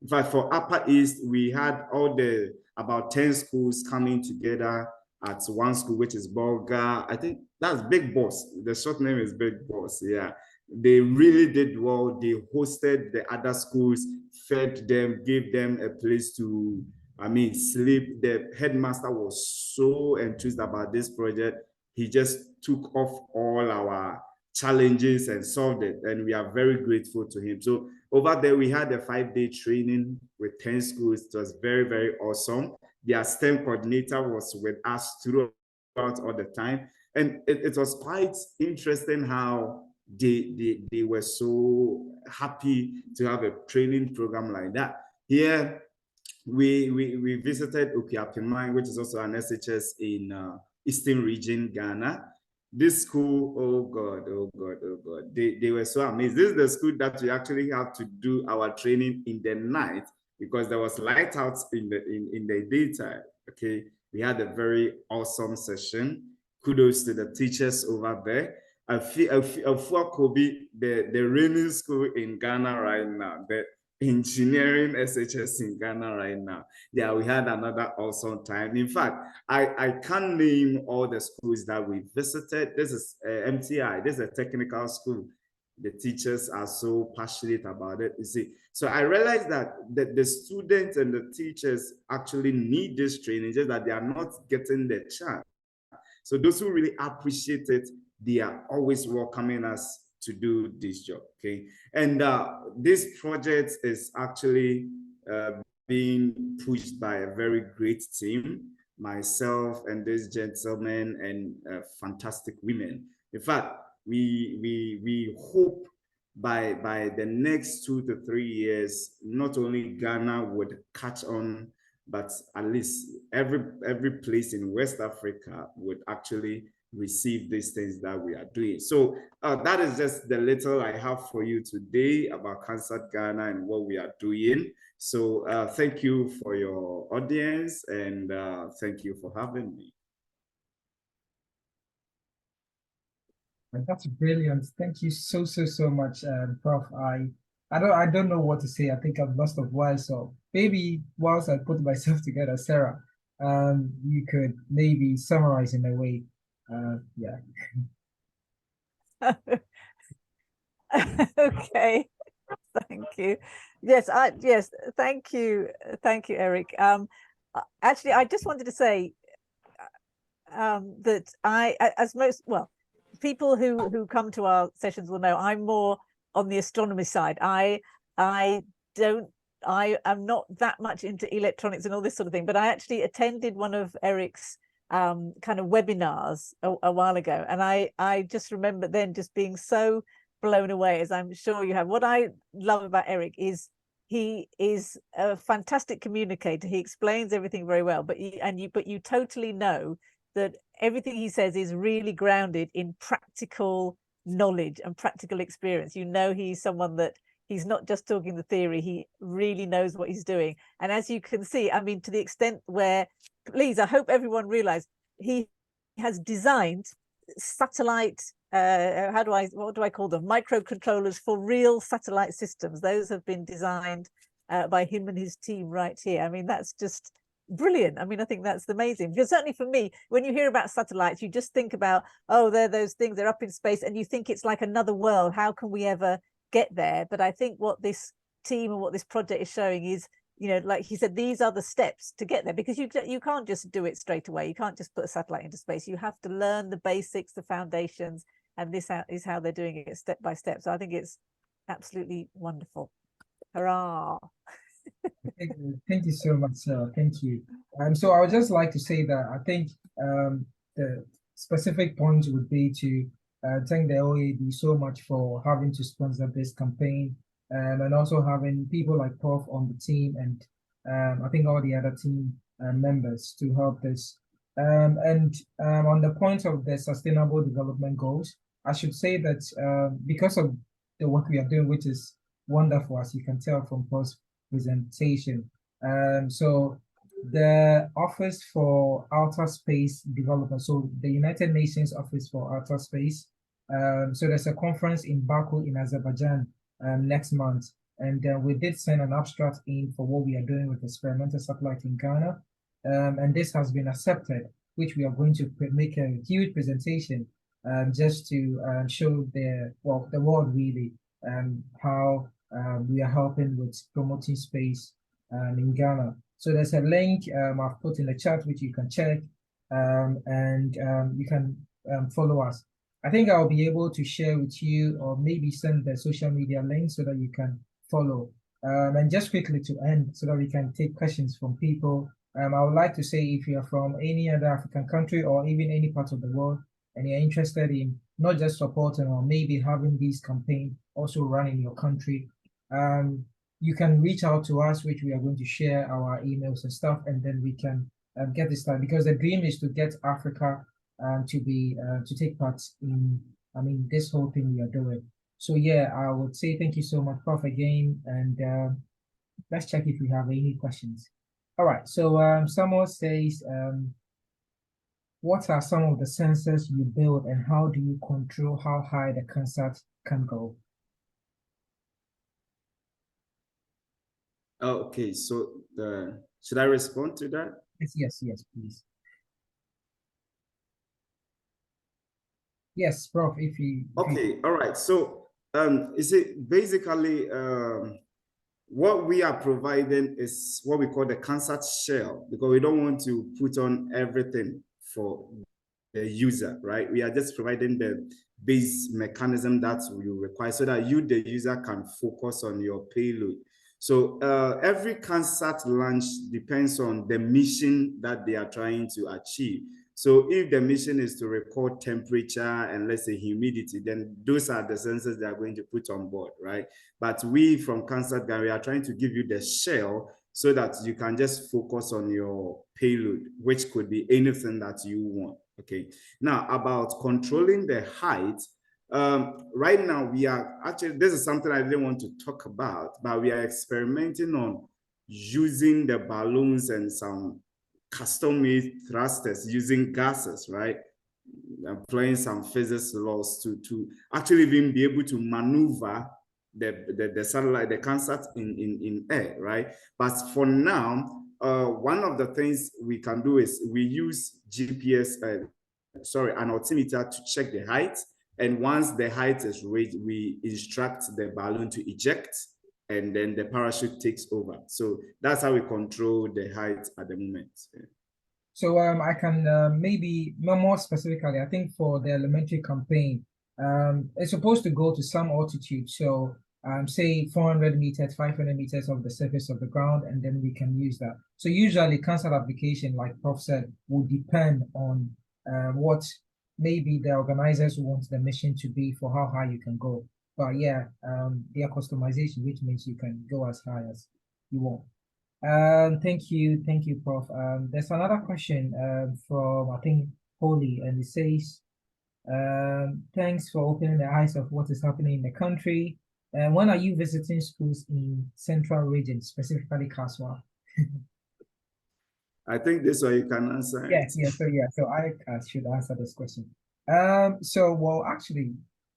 In fact, for Upper East, we had about 10 schools coming together at one school, which is Bolga. I think that's Big Boss. The short name is Big Boss. Yeah, they really did well. They hosted the other schools, fed them, gave them a place to, sleep. The headmaster was so enthused about this project. He just took off all our challenges and solved it. And we are very grateful to him. So over there, we had a 5-day training with 10 schools. It was very, very awesome. Their STEM coordinator was with us throughout all the time. And it was quite interesting how they were so happy to have a training program like that. Here, we visited Okiapimai, which is also an SHS in Eastern region, Ghana. This school, oh God, they were so amazed. This is the school that we actually have to do our training in the night because there was light out in the daytime. Okay, we had a very awesome session. Kudos to the teachers over there. I feel Kobe, the reigning school in Ghana right now, the engineering SHS in Ghana right now. Yeah, we had another awesome time. In fact, I can't name all the schools that we visited. This is MTI. This is a technical school. The teachers are so passionate about it. You see, so I realized that the students and the teachers actually need this training, just that they are not getting the chance. So those who really appreciate it, they are always welcoming us to do this job, okay? And this project is actually being pushed by a very great team, myself and this gentleman and fantastic women. In fact, we hope by the next 2 to 3 years, not only Ghana would catch on, but at least every place in West Africa would actually receive these things that we are doing. So that is just the little I have for you today about CanSat Ghana and what we are doing. So thank you for your audience, and thank you for having me. That's brilliant. Thank you so much, Prof. I don't know what to say. I think I've lost of words. So maybe whilst I put myself together, Sarah, you could maybe summarize in a way. Yeah. Okay. Thank you. Yes, thank you, Eric. Actually, I just wanted to say that as most, well, people who come to our sessions will know, I'm more on the astronomy side. I am not that much into electronics and all this sort of thing, but I actually attended one of Eric's kind of webinars a while ago, and I just remember then just being so blown away, as I'm sure you have. What I love about Eric is he is a fantastic communicator. He explains everything very well, but you totally know that everything he says is really grounded in practical knowledge and practical experience. You know, he's someone that he's not just talking the theory, he really knows what he's doing. And as you can see, I mean, to the extent where, please, I hope everyone realized he has designed satellite, what do I call them? Microcontrollers for real satellite systems. Those have been designed by him and his team right here. I mean, that's just brilliant. I mean, I think that's amazing, because certainly for me, when you hear about satellites, you just think about, oh, they're those things, they're up in space, and you think it's like another world. How can we ever get there? But I think what this team and what this project is showing is, you know, like he said, these are the steps to get there, because you can't just do it straight away. You can't just put a satellite into space. You have to learn the basics, the foundations, and this is how they're doing it step by step. So I think it's absolutely wonderful. Hurrah. Thank you so much, Sarah. Thank you. So I would just like to say that I think the specific point would be to thank the OAD so much for having to sponsor this campaign, and also having people like Prof on the team, and I think all the other team members to help this. And on the point of the Sustainable Development Goals, I should say that because of the work we are doing, which is wonderful, as you can tell from Prof's presentation. So the Office for Outer Space Development, so the United Nations Office for Outer Space, so there's a conference in Baku in Azerbaijan next month, and we did send an abstract in for what we are doing with experimental satellite in Ghana, and this has been accepted, which we are going to make a huge presentation just to show the world really how we are helping with promoting space in Ghana. So there's a link I've put in the chat, which you can check, and you can follow us. I think I'll be able to share with you, or maybe send the social media link so that you can follow. And just quickly to end, so that we can take questions from people. I would like to say, if you're from any other African country or even any part of the world, and you're interested in not just supporting or maybe having this campaign also run in your country, you can reach out to us, which we are going to share our emails and stuff, and then we can get this done, because the dream is to get Africa to take part in, I mean, this whole thing we are doing. So yeah, I would say thank you so much, Prof, again, and let's check if we have any questions. All right, so someone says, what are some of the sensors you build, and how do you control how high the CanSat can go? Okay, so should I respond to that? Yes, please. Yes, Prof, if you... Okay, all right. So is it basically what we are providing is what we call the CanSat shell, because we don't want to put on everything for the user, right? We are just providing the base mechanism that you require so that you, the user, can focus on your payload. So every CanSat launch depends on the mission that they are trying to achieve. So if the mission is to record temperature and let's say humidity, then those are the sensors they are going to put on board, right? But we from CanSat, we are trying to give you the shell so that you can just focus on your payload, which could be anything that you want. Okay. Now about controlling the height. Right now we are actually, this is something I didn't want to talk about, but we are experimenting on using the balloons and some custom-made thrusters using gases, right? Applying some physics laws to actually even be able to maneuver the satellite, the CanSat in air, right? But for now, one of the things we can do is we use GPS, an altimeter to check the height. And once the height is reached, we instruct the balloon to eject, and then the parachute takes over. So that's how we control the height at the moment. So I can maybe more specifically, I think for the elementary campaign, it's supposed to go to some altitude. So say 400 meters, 500 meters of the surface of the ground, and then we can use that. So usually CanSat application, like Prof said, will depend on what maybe the organizers want the mission to be for how high you can go. But yeah, their customization, which means you can go as high as you want. Thank you, Prof. There's another question from I think Holly, and it says, "Thanks for opening the eyes of what is happening in the country. When are you visiting schools in Central Region, specifically Kaswa?" I think this way you can answer. Yes, So I should answer this question. Well, actually,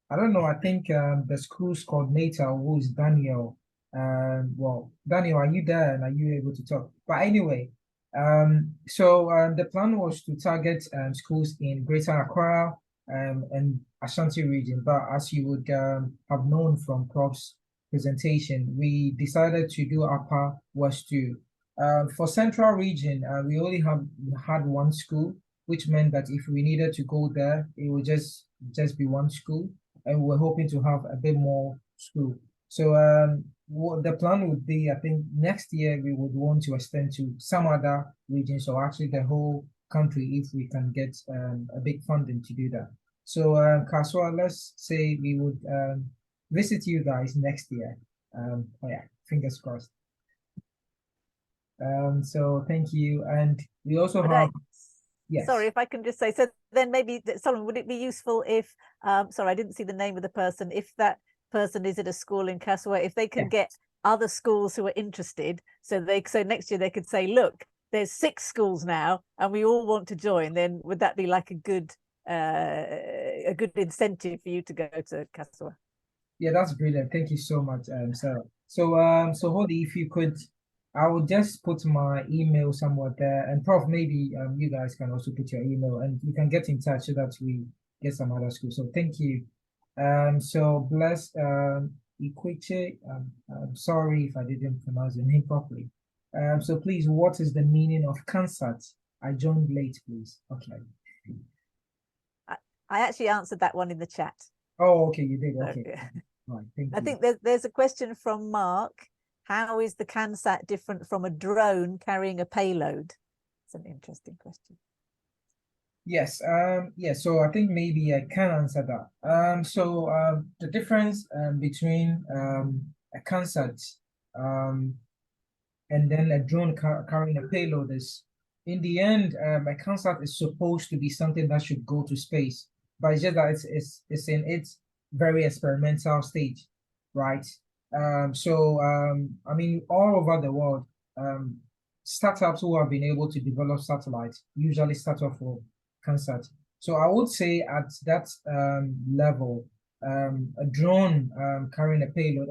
I don't know. I think the school's coordinator, who is Daniel. Well, Daniel, are you there and are you able to talk? But anyway, the plan was to target schools in Greater Accra and Ashanti region. But as you would have known from Prof's presentation, we decided to do Upper West too. For Central region, we only had one school, which meant that if we needed to go there, it would just be one school, and we're hoping to have a bit more school. So what the plan would be, I think next year we would want to extend to some other regions, or actually the whole country, if we can get a big funding to do that. So Kaswa, let's say we would visit you guys next year. Oh yeah, fingers crossed. So thank you, and we also have. Yes. Sorry, if I can just say, so then maybe, Solomon, would it be useful if, sorry, I didn't see the name of the person, if that person is at a school in Kaswa, if they could get other schools who are interested, so next year they could say, look, there's 6 schools now, and we all want to join, then would that be like a good incentive for you to go to Kaswa? Yeah, that's brilliant. Thank you so much, Sarah. So Holly, if you could, I will just put my email somewhere there, and Prof, maybe you guys can also put your email, and you can get in touch so that we get some other school. So thank you. So bless Ikweche. I'm sorry if I didn't pronounce your name properly. So please, what is the meaning of CanSat? I joined late, please. Okay. I actually answered that one in the chat. Oh, okay, you did. Okay. Okay. Right, thank you. I think there's a question from Mark. How is the CanSat different from a drone carrying a payload? It's an interesting question. Yes, so I think maybe I can answer that. The difference between a CanSat and then a drone carrying a payload is, in the end, a CanSat is supposed to be something that should go to space, but it's just that it's in its very experimental stage, right? I mean, all over the world, startups who have been able to develop satellites usually start off with CanSat. So I would say at that level, a drone carrying a payload,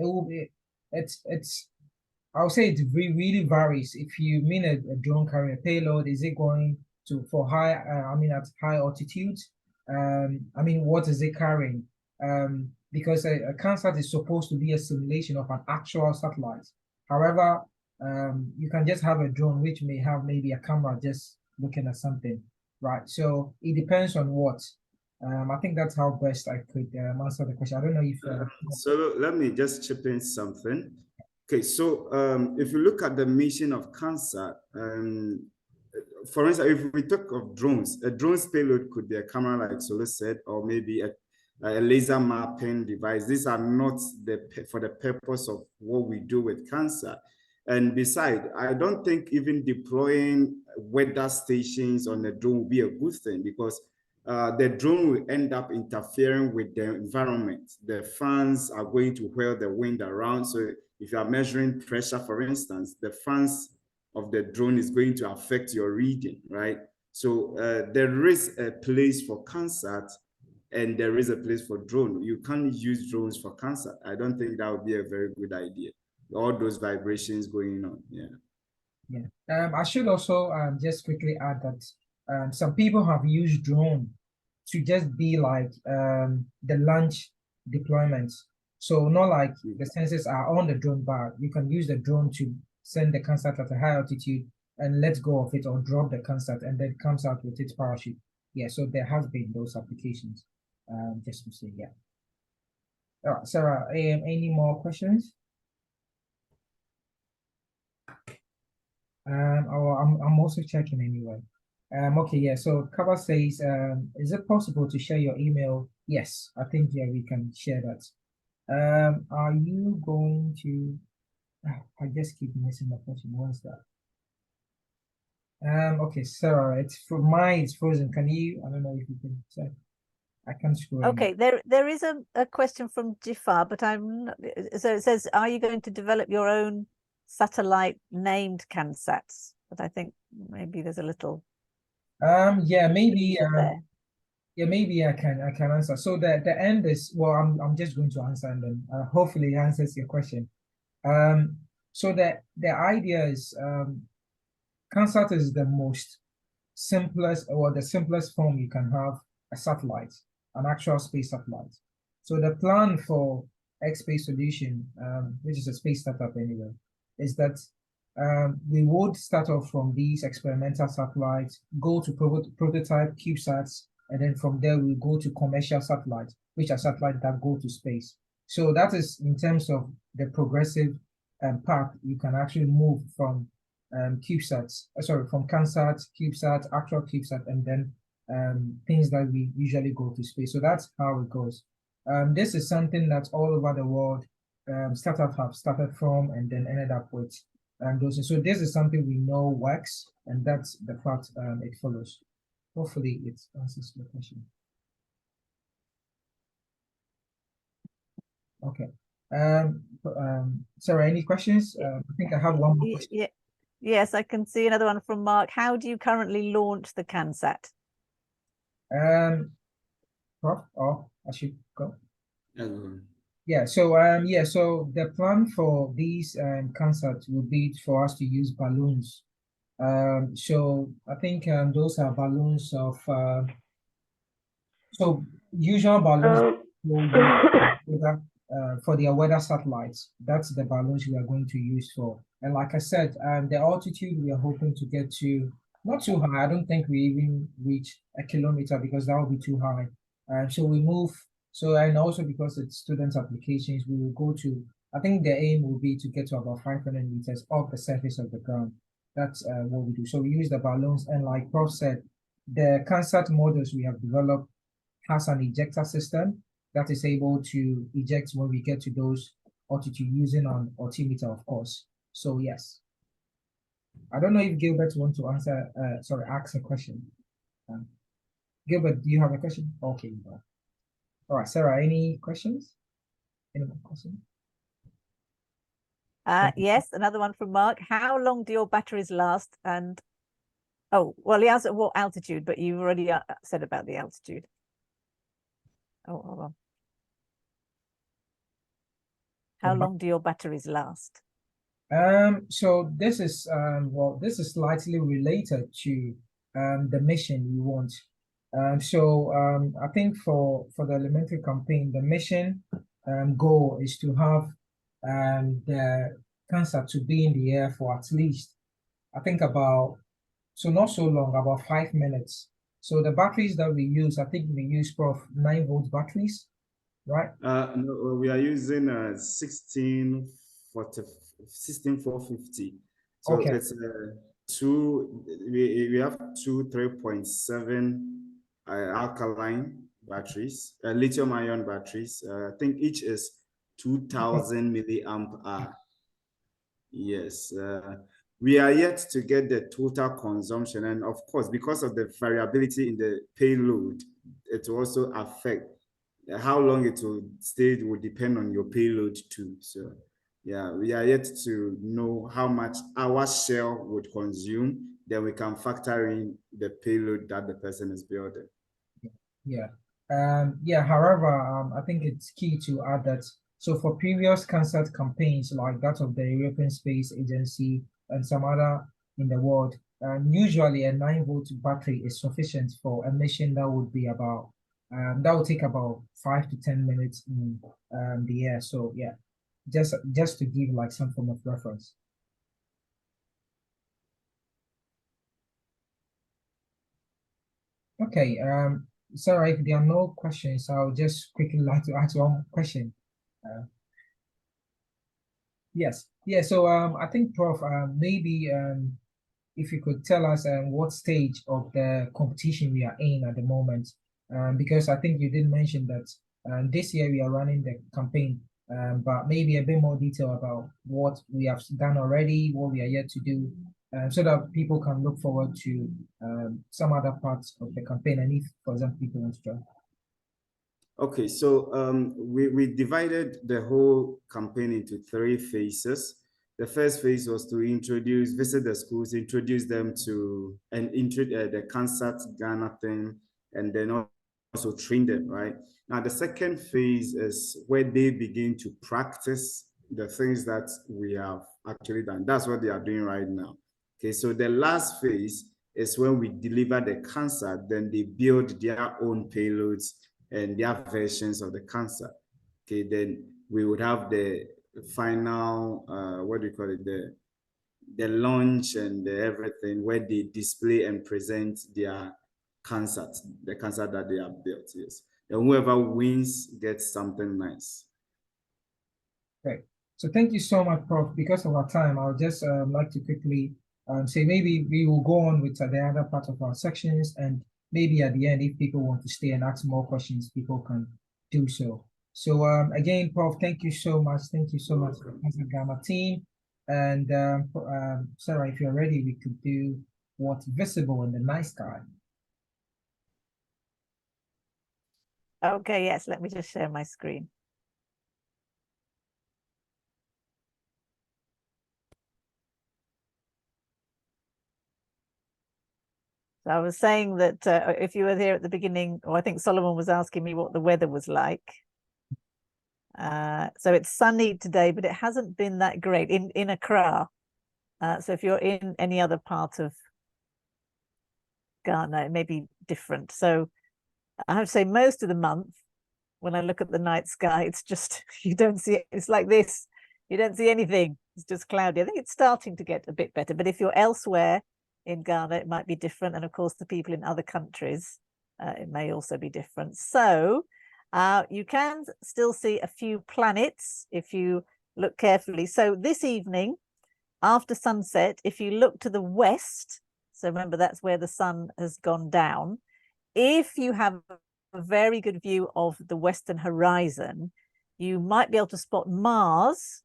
I would say it really varies. If you mean a drone carrying a payload, is it going to for high? At high altitudes. What is it carrying? Because a CanSat is supposed to be a simulation of an actual satellite. However, you can just have a drone which may have maybe a camera just looking at something. right? So it depends on what. I think that's how best I could answer the question. I don't know if. So let me just chip in something. Okay, so if you look at the mission of CanSat, for instance, if we talk of drones, a drone's payload could be a camera, like Solo said, or maybe a laser mapping device. These are not for the purpose of what we do with CanSat. And besides, I don't think even deploying weather stations on the drone will be a good thing, because the drone will end up interfering with the environment. The fans are going to whirl the wind around. So if you are measuring pressure, for instance, the fans of the drone is going to affect your reading, right? So there is a place for CanSat and there is a place for drone. You can't use drones for CanSat. I don't think that would be a very good idea. All those vibrations going on, yeah. Yeah. I should also just quickly add that some people have used drone to just be like the launch deployments. So not like the sensors are on the drone, but you can use the drone to send the CanSat at a high altitude and let go of it or drop the CanSat and then it comes out with its parachute. Yeah, so there has been those applications. Just to say, yeah. All right, Sarah, any more questions? I'm also checking anyway. Okay, yeah. So Kaba says, is it possible to share your email? Yes, I think yeah, we can share that. Are you going to? I just keep missing the question. What's that? Okay, Sarah, it's for mine. It's frozen. Can you? I don't know if you can say. I can't scroll. Okay, there is a question from Jafar, but I'm not, so it says, are you going to develop your own satellite named CanSats? But I think maybe there's a little Yeah, maybe there. yeah, maybe I can answer. So the end is, well, I'm just going to answer and then hopefully it answers your question. So the idea is CanSat is the most simplest or the simplest form you can have a satellite, an actual space satellite. So the plan for X Space Solution, which is a space startup anyway, is that we would start off from these experimental satellites, go to prototype CubeSats, and then from there we go to commercial satellites, which are satellites that go to space. So that is in terms of the progressive path you can actually move from CubeSats, from CanSat, CubeSat, actual CubeSat, and then things that we usually go to space. So that's how it goes. This is something that's all over the world. Startups have started from and then ended up with those. So this is something we know works, and that's the fact it follows. Hopefully, it answers the question. Okay. Sarah, any questions? I think I have one more question. Yeah. Yes, I can see another one from Mark. How do you currently launch the CanSat? Prof, or I should go. Yeah, so so the plan for these CanSats would be for us to use balloons. So I think those are balloons of so usual balloons for their weather satellites. That's the balloons we are going to use for. And like I said, the altitude we are hoping to get to not too high. I don't think we even reach a kilometer because that would be too high. So we move. So and also because it's student applications, we will go to. I think the aim will be to get to about 500 meters off the surface of the ground. That's what we do. So we use the balloons, and like Prof said, the CanSat models we have developed has an ejector system that is able to eject when we get to those altitude using an altimeter, of course. So yes. I don't know if Gilbert wants to answer, ask a question. Gilbert, do you have a question? Okay. All right, Sarah, any questions? Any more questions? Yes, another one from Mark. How long do your batteries last? And oh, well, he asked at what altitude, but you've already said about the altitude. Oh, hold on. How long do your batteries last? So this is this is slightly related to the mission we want. I think for the elementary campaign, the mission goal is to have the CanSat to be in the air for at least, I think about, so not so long, about 5 minutes. So the batteries that we use, I think we use, Prof, 9-volt batteries, right? No, we are using 16450. So Okay. it's we have two 3.7 alkaline batteries, lithium ion batteries. I think each is 2000 milliamp hour. Yes, we are yet to get the total consumption, and of course, because of the variability in the payload, it will also affect how long it will stay. It will depend on your payload too. So, yeah, we are yet to know how much our shell would consume. Then we can factor in the payload that the person is building. Yeah. However, I think it's key to add that. So for previous CanSat campaigns like that of the European Space Agency and some other in the world, usually a 9-volt battery is sufficient for a mission that would be about that would take about 5 to 10 minutes in the air. So yeah, just to give like some form of reference. Okay, Sarah, if there are no questions, I'll just quickly like to ask one question. Yes, yeah. So I think, Prof, maybe if you could tell us what stage of the competition we are in at the moment, because I think you did mention that this year we are running the campaign, but maybe a bit more detail about what we have done already, what we are yet to do, so that people can look forward to some other parts of the campaign, and if, for example, people want to join. Okay, so we divided the whole campaign into 3 phases. The first phase was to visit the schools, introduce them to, and the CanSat Ghana thing, and then also train them, right? Now, the second phase is where they begin to practice the things that we have actually done. That's what they are doing right now. Okay, so the last phase is when we deliver the CanSat, then they build their own payloads and their versions of the CanSat. Okay, then we would have the final, what do you call it, the launch and everything, where they display and present their CanSat, the CanSat that they have built, yes. And whoever wins gets something nice. Great. So thank you so much, Prof. Because of our time, I'll just like to quickly say maybe we will go on with the other part of our sections, and maybe at the end, if people want to stay and ask more questions, people can do so. So again, Prof, thank you so much. Thank you so much, CanSat Ghana team. And Sarah, if you're ready, we could do what's visible in the night sky. Okay, yes, let me just share my screen. So I was saying that if you were there at the beginning, or I think Solomon was asking me what the weather was like. So it's sunny today, but it hasn't been that great in Accra. So if you're in any other part of Ghana, it may be different. So I have to say most of the month, when I look at the night sky, it's just, you don't see it. It's like this. You don't see anything. It's just cloudy. I think it's starting to get a bit better. But if you're elsewhere in Ghana, it might be different. And of course, the people in other countries, it may also be different. So you can still see a few planets if you look carefully. So this evening, after sunset, if you look to the west, so remember that's where the sun has gone down, if you have a very good view of the western horizon, you might be able to spot Mars.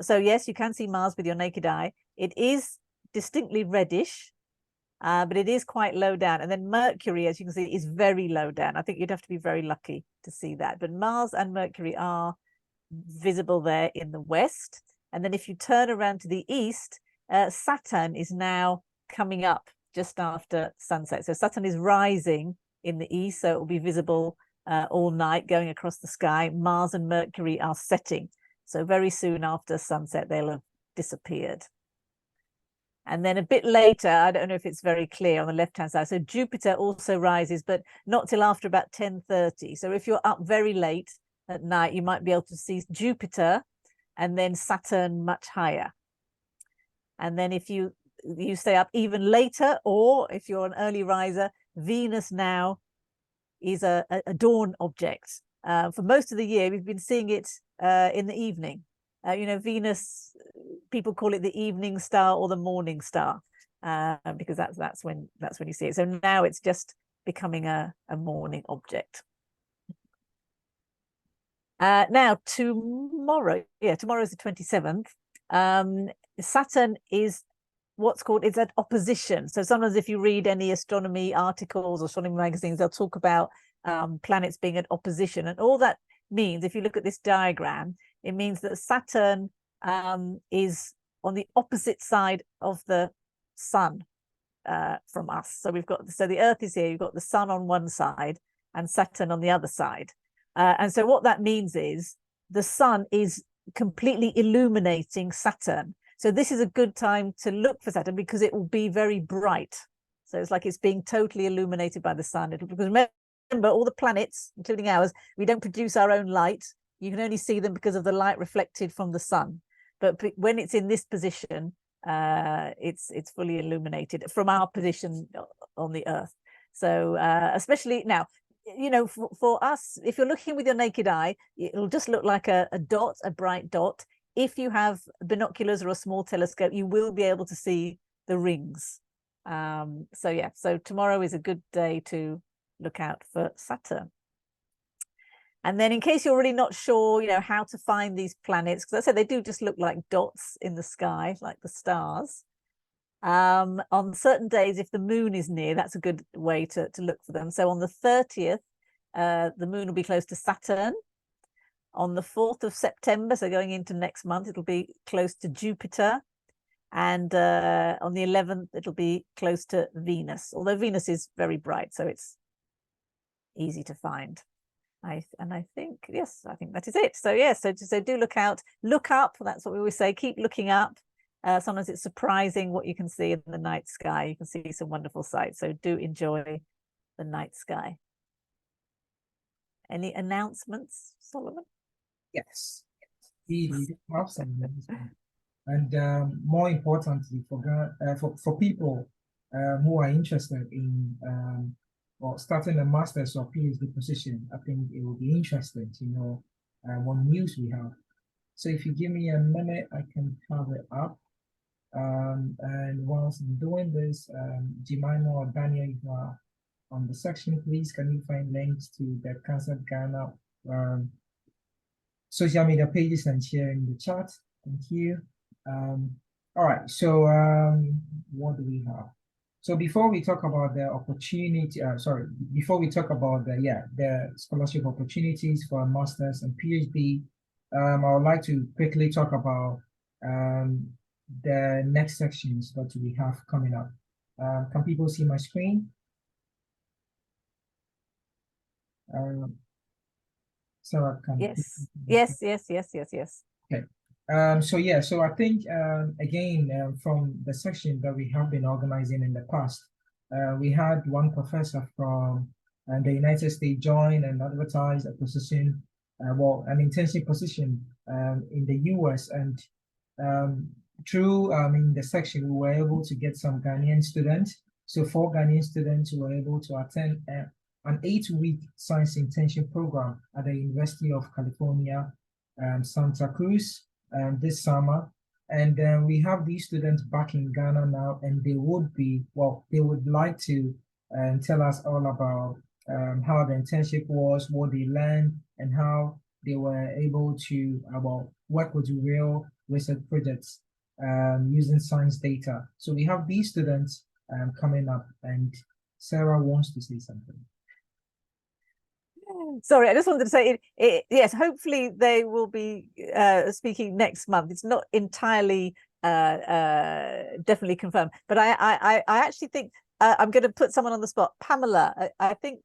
So yes, you can see Mars with your naked eye. It is distinctly reddish, but it is quite low down. And then Mercury, as you can see, is very low down. I think you'd have to be very lucky to see that. But Mars and Mercury are visible there in the west. And then if you turn around to the east, Saturn is now coming up just after sunset. So Saturn is rising in the east, so it will be visible all night going across the sky. Mars and Mercury are setting. So very soon after sunset, they'll have disappeared. And then a bit later, I don't know if it's very clear on the left-hand side. So Jupiter also rises, but not till after about 10:30. So if you're up very late at night, you might be able to see Jupiter and then Saturn much higher. And then if you stay up even later, or if you're an early riser, Venus now is a dawn object. For most of the year, we've been seeing it in the evening. You know, Venus, people call it the evening star or the morning star, because that's when you see it. So now it's just becoming a morning object. Now tomorrow, tomorrow is the 27th. Saturn is what's called, it's at opposition. So sometimes if you read any astronomy articles or astronomy magazines, they'll talk about planets being at opposition. And all that means, if you look at this diagram, it means that Saturn is on the opposite side of the sun from us. So we've got, so the Earth is here, you've got the sun on one side and Saturn on the other side. And so what that means is the sun is completely illuminating Saturn. So this is a good time to look for Saturn because it will be very bright. So it's like it's being totally illuminated by the sun. Because remember, all the planets, including ours, we don't produce our own light. You can only see them because of the light reflected from the sun. But when it's in this position, it's fully illuminated from our position on the Earth. So especially now, you know, for us, if you're looking with your naked eye, it'll just look like a dot, a bright dot. If you have binoculars or a small telescope, you will be able to see the rings. So yeah, so tomorrow is a good day to look out for Saturn. And then in case you're really not sure, you know, how to find these planets, because I said they do just look like dots in the sky, like the stars. On certain days, if the moon is near, that's a good way to look for them. So on the 30th, the moon will be close to Saturn. On the 4th of September, so going into next month, it'll be close to Jupiter. And on the 11th, it'll be close to Venus, although Venus is very bright, so it's easy to find. I think, yes, I think that is it. So yes, so do look out, look up. That's what we always say, keep looking up. Sometimes it's surprising what you can see in the night sky. You can see some wonderful sights. So do enjoy the night sky. Any announcements, Solomon? Yes, we have some announcements. And more importantly, for people who are interested in or starting a master's or PhD position, I think it will be interesting to know what news we have. So if you give me a minute, I can have it up. And whilst I'm doing this, Jemima or Daniel, if you are on the section, please, can you find links to the CanSat Ghana social media pages and share in the chat? Thank you. All right, so what do we have? So before we talk about the opportunity, before we talk about the scholarship opportunities for masters and PhD, I would like to quickly talk about the next sections that we have coming up. Can people see my screen? Sarah, can yes. Okay. So I think again from the section that we have been organizing in the past, we had one professor from the United States join and advertise a position, an internship position in the US, and through in the section we were able to get some Ghanaian students. So 4 Ghanaian students were able to attend an 8-week science internship program at the University of California, Santa Cruz this summer. And then we have these students back in Ghana now, and they would like to tell us all about how the internship was, what they learned, and how they were able to work with real research projects using science data. So we have these students coming up, and Sarah wants to say something. Sorry, I just wanted to say, yes, hopefully they will be speaking next month. It's not entirely definitely confirmed, but I actually think I'm going to put someone on the spot. Pamela, I think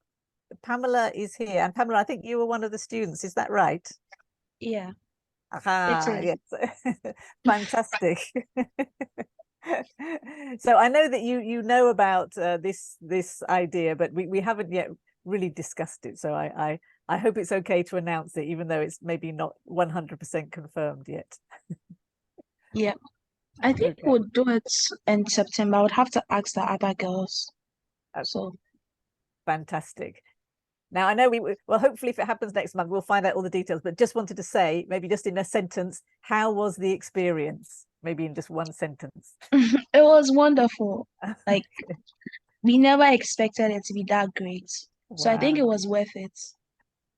Pamela is here. And Pamela, I think you were one of the students. Is that right? Yeah. Yes. Fantastic. So I know that you know about this idea, but we haven't yet really discussed it. So I hope it's okay to announce it, even though it's maybe not 100% confirmed yet. Yeah. I think we'll do it in September. I would have to ask the other girls. Okay. So Fantastic. Now, I know well, hopefully if it happens next month, we'll find out all the details, but just wanted to say, maybe just in a sentence, how was the experience? Maybe in just one sentence. It was wonderful. Like, we never expected it to be that great. So I think it Wow. was worth it.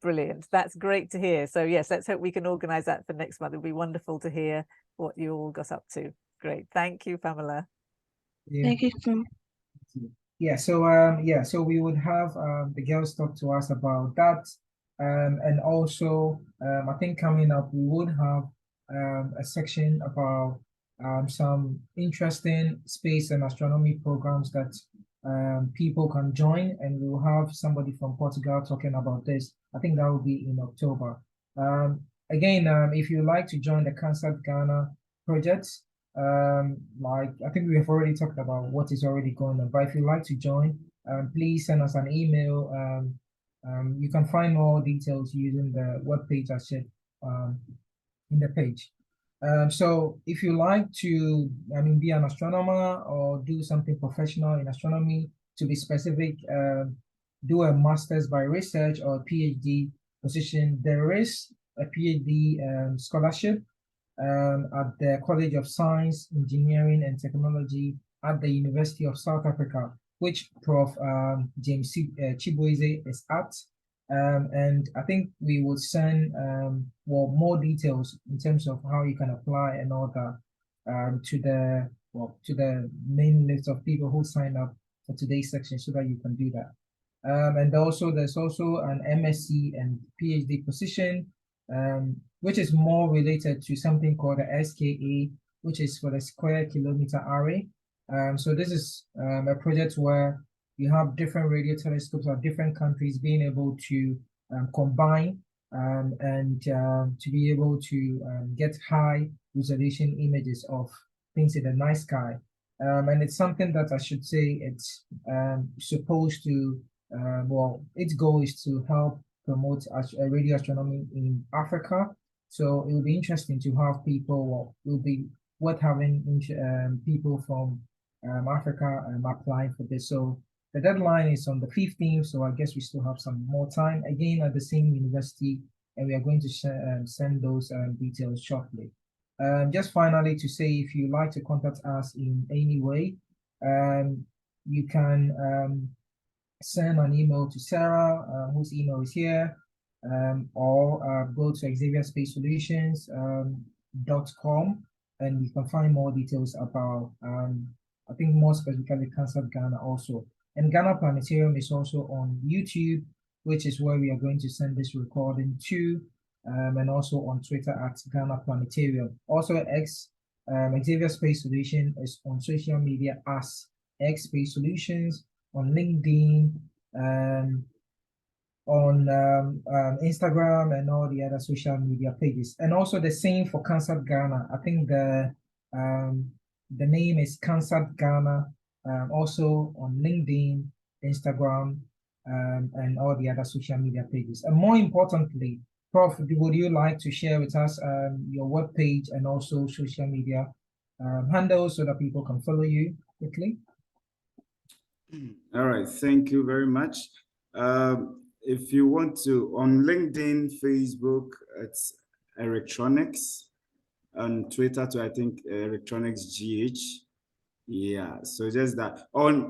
Brilliant. That's great to hear. So yes, let's hope we can organize that for next month. It'll be wonderful to hear what you all got up to. Great. Thank you, Pamela. Yeah. Thank you. So we would have the girls talk to us about that. And also I think coming up we would have a section about some interesting space and astronomy programs that people can join, and we will have somebody from Portugal talking about this. I think that will be in October. Again, if you like to join the CanSat Ghana project, like I think we have already talked about what is already going on, but if you'd like to join, please send us an email. You can find more details using the webpage I shared in the page. So if you like to, be an astronomer or do something professional in astronomy, to be specific, do a master's by research or a PhD position, there is a PhD scholarship at the College of Science, Engineering and Technology at the University of South Africa, which Prof. James Chibueze is at. And I think we will send more details in terms of how you can apply and all that to the main list of people who sign up for today's section, so that you can do that. And also there's also an MSc and PhD position, which is more related to something called the SKA, which is for the Square Kilometer Array. So this is a project where you have different radio telescopes of different countries being able to combine and to be able to get high resolution images of things in the night sky. And it's something that I should say it's supposed to, its goal is to help promote radio astronomy in Africa. So it will be interesting to have people, it will be worth having people from Africa applying for this. So the deadline is on the 15th, so I guess we still have some more time, again at the same university, and we are going to send those details shortly. Just finally to say, if you'd like to contact us in any way, you can send an email to Sarah, whose email is here, or go to xavierspacesolutions.com, and you can find more details about, I think more specifically, CanSat Ghana also. And Ghana Planetarium is also on YouTube, which is where we are going to send this recording to, and also on Twitter at Ghana Planetarium. Also, Xavier Space Solution is on social media as X Space Solutions, on LinkedIn, on Instagram, and all the other social media pages. And also the same for CanSat Ghana. I think the name is CanSat Ghana, also on LinkedIn, Instagram, and all the other social media pages. And more importantly, Prof, would you like to share with us your webpage and also social media handles so that people can follow you quickly? All right, thank you very much. If you want to, on LinkedIn, Facebook, it's Erictronics. On Twitter too, I think Erictronics GH. Yeah, so just that.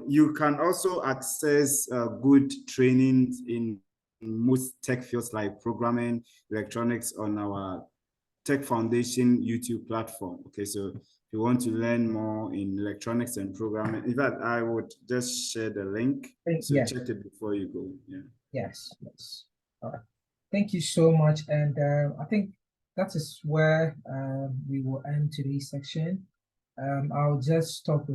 You can also access good trainings in most tech fields like programming, electronics on our Tech Foundation YouTube platform. Okay, so if you want to learn more in electronics and programming, in fact, I would just share the link. So check it before you go. Yeah. Yes. All right. Thank you so much. And I think that is where we will end today's section. I'll just stop